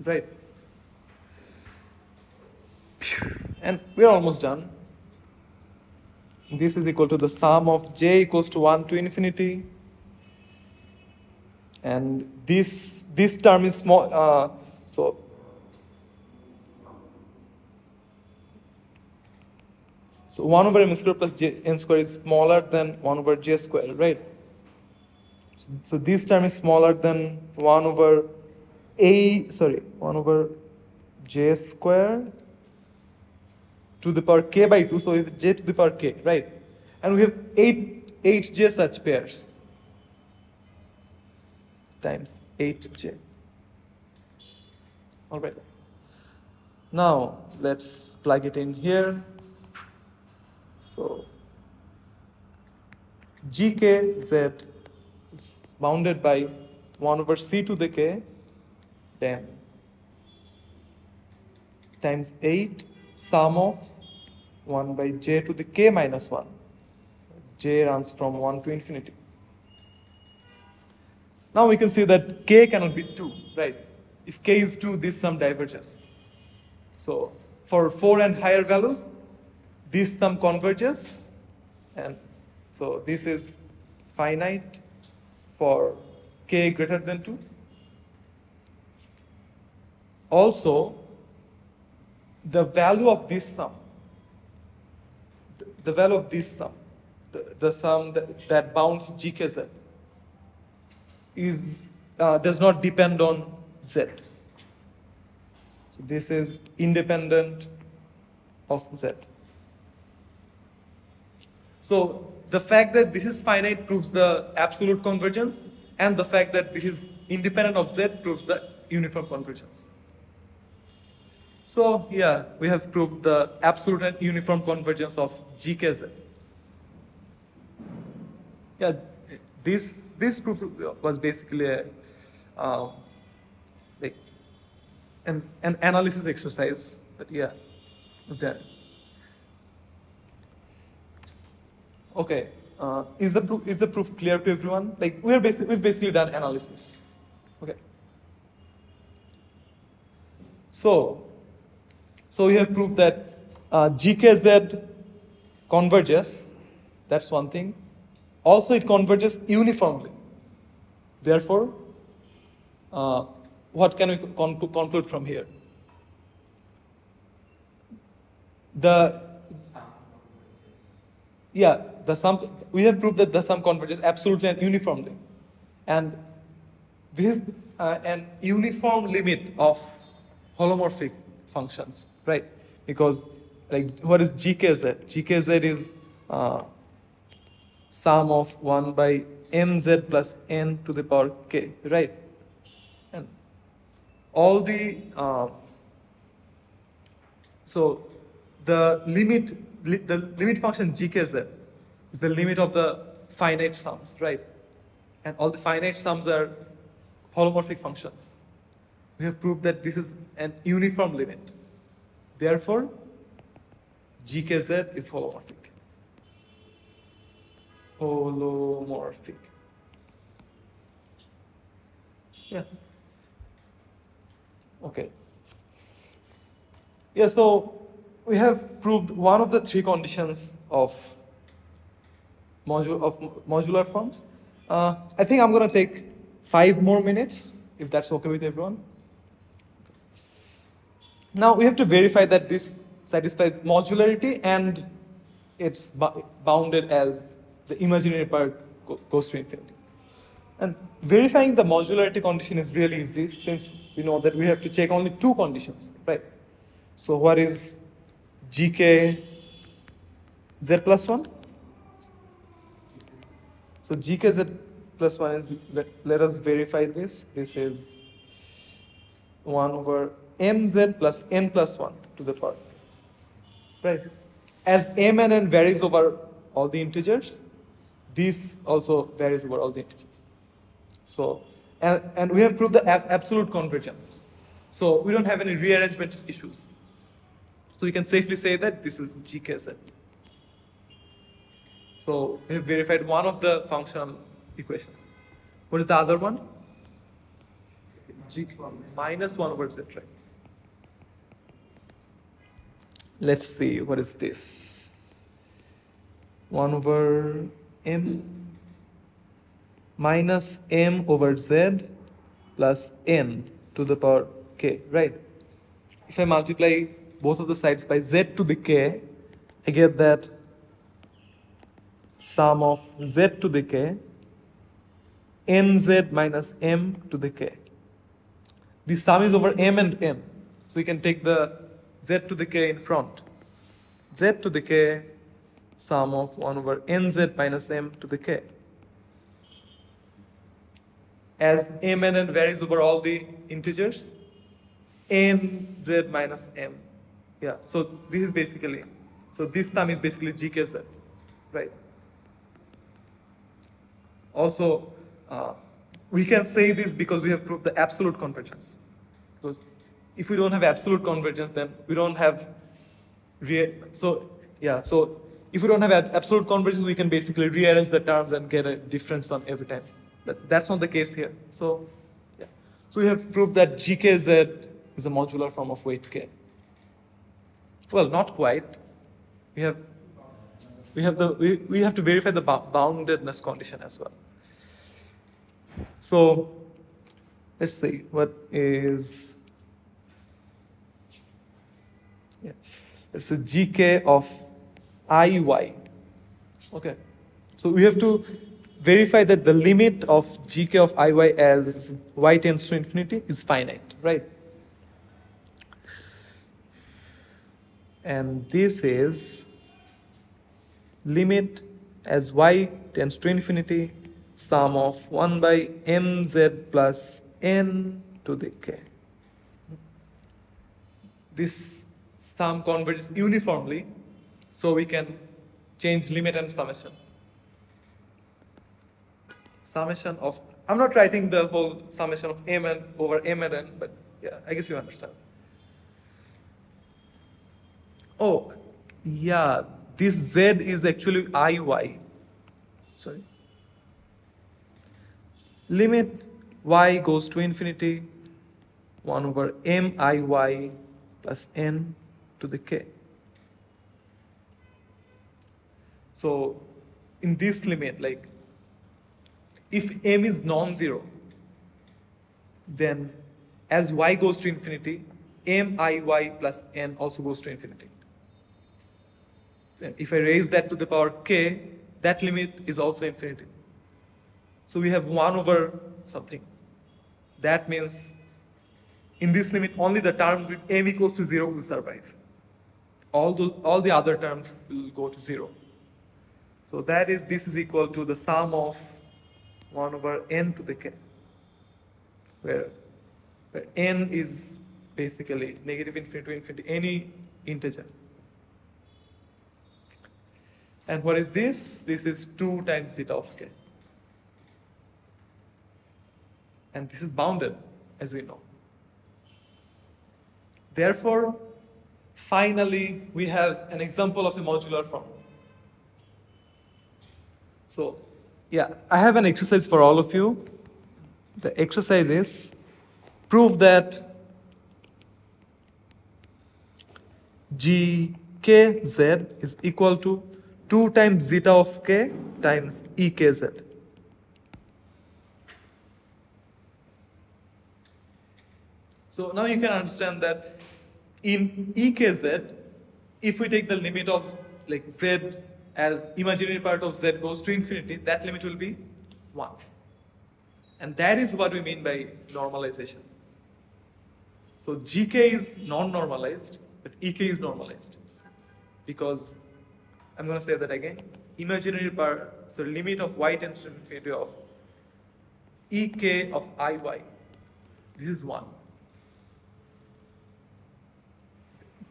Right. And we're almost done. This is equal to the sum of j equals to 1 to infinity. And this term is small, so 1 over m squared plus n squared is smaller than 1 over j squared, right? So this term is smaller than 1 over 1 over j squared to the power k by 2, so we have j to the power k, right? And we have 8j such pairs times 8j. All right. Now let's plug it in here. So gkz is bounded by 1 over c to the k, then times 8 sum of 1 by j to the k minus 1. J runs from 1 to infinity. Now we can see that k cannot be 2, right? If k is 2, this sum diverges. So for 4 and higher values, this sum converges, and so this is finite for k greater than 2. Also, the value of this sum, the value of this sum, the sum that bounds gkz is does not depend on z. So this is independent of z. So the fact that this is finite proves the absolute convergence, and the fact that this is independent of z proves the uniform convergence. So yeah, we have proved the absolute and uniform convergence of gkz. Yeah, this proof was basically a like an analysis exercise. But yeah, we've done it. Okay, is the proof clear to everyone? Like we've basically done analysis. Okay. So we have proved that gkz converges. That's one thing. Also, it converges uniformly. Therefore, what can we conclude from here? We have proved that the sum converges absolutely and uniformly. And this is an uniform limit of holomorphic functions, right? Because like what is gkz? Gkz is sum of 1 by mz plus n to the power k, right? And all the so the limit function gkz is the limit of the finite sums, right? And all the finite sums are holomorphic functions. We have proved that this is an uniform limit. Therefore, gkz is holomorphic. Holomorphic. Yeah. Okay. Yeah, so we have proved one of the three conditions of modular forms. I think I'm going to take 5 more minutes, if that's okay with everyone. Now we have to verify that this satisfies modularity and it's bounded as the imaginary part goes to infinity. And verifying the modularity condition is really easy since we know that we have to check only two conditions, right? So what is gk z plus 1? So gk z plus 1 is, let us verify this. This is 1 over mz plus n plus 1 to the power. Right? As m and n varies over all the integers, this also varies over all the integers. So, and we have proved the absolute convergence. So we don't have any rearrangement issues. So we can safely say that this is gkz. So we have verified one of the functional equations. What is the other one? G minus 1 over z, right? Let's see, what is this? 1 over m minus m over z plus n to the power k, right? If I multiply both of the sides by z to the k, I get that sum of z to the k nz minus m to the k. This sum is over m and n. So we can take the z to the k in front. Z to the k sum of 1 over nz minus m to the k. As m and n varies over all the integers, nz minus m. Yeah, so this is basically, so this sum is basically gkz, right? Also, we can say this because we have proved the absolute convergence. Because if we don't have absolute convergence, then we don't have so if we don't have absolute convergence, we can basically rearrange the terms and get a difference on every time. That's not the case here. So, yeah. So we have proved that gkz is a modular form of weight k. Well, not quite. We have to verify the boundedness condition as well. So let's see what is, yeah, it's a gk of iy. Okay, so we have to verify that the limit of gk of iy as y tends to infinity is finite, right? And this is limit as y tends to infinity sum of 1 by mz plus n to the k. This sum converges uniformly, so we can change limit and summation. Summation of, I'm not writing the whole summation of m and over m and n, but yeah, I guess you understand. Oh, yeah, this z is actually iy. Sorry. Limit y goes to infinity, 1 over miy plus n to the k. So in this limit, like if m is non-zero, then as y goes to infinity, miy plus n also goes to infinity. Then if I raise that to the power k, that limit is also infinity. So we have 1 over something. That means in this limit, only the terms with m equals to 0 will survive. All the other terms will go to 0. So this is equal to the sum of 1 over n to the k, where n is basically negative infinity to infinity, any integer. And what is this? This is 2 times zeta of k. And this is bounded, as we know. Therefore, finally, we have an example of a modular form. So, yeah, I have an exercise for all of you. the exercise is prove that gkz is equal to 2 times zeta of k times ekz. So now you can understand that in ekz, if we take the limit of like z as imaginary part of z goes to infinity, that limit will be 1. And that is what we mean by normalization. So gk is non-normalized, but ek is normalized. Because, I'm going to say that again, imaginary part, so limit of y tends to infinity of ek of iy, this is 1.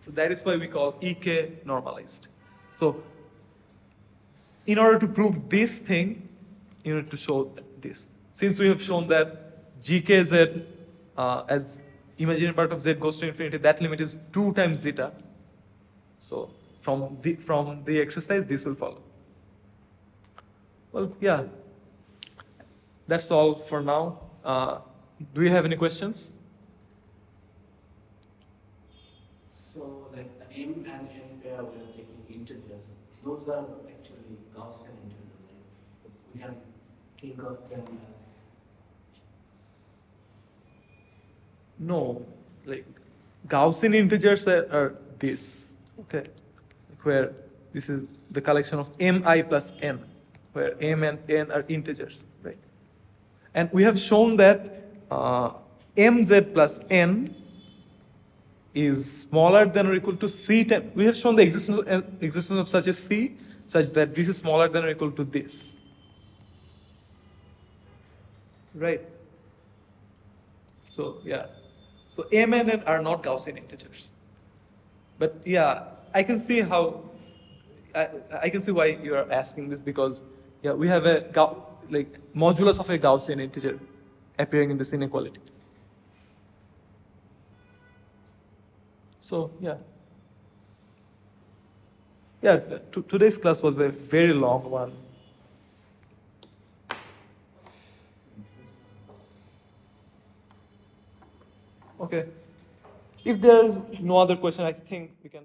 So that is why we call ek normalized. So in order to prove this thing, you need to show this. Since we have shown that gkz as imaginary part of z goes to infinity, that limit is 2 times zeta. So from the exercise, this will follow. Well, yeah, that's all for now. Do you have any questions? So like the m and n pair we are taking integers. Those are actually Gaussian integers, right? We can think of them as No, like Gaussian integers are this, okay, where this is the collection of mi plus n, where m and n are integers, right? And we have shown that mz plus n is smaller than or equal to c times. We have shown the existence of such a c such that this is smaller than or equal to this, right? So yeah. So m and n are not Gaussian integers. But yeah, I can see how, I can see why you are asking this, because yeah, we have a modulus of a Gaussian integer appearing in this inequality. So yeah. Yeah, today's class was a very long one. Okay. If there is no other question, I think we can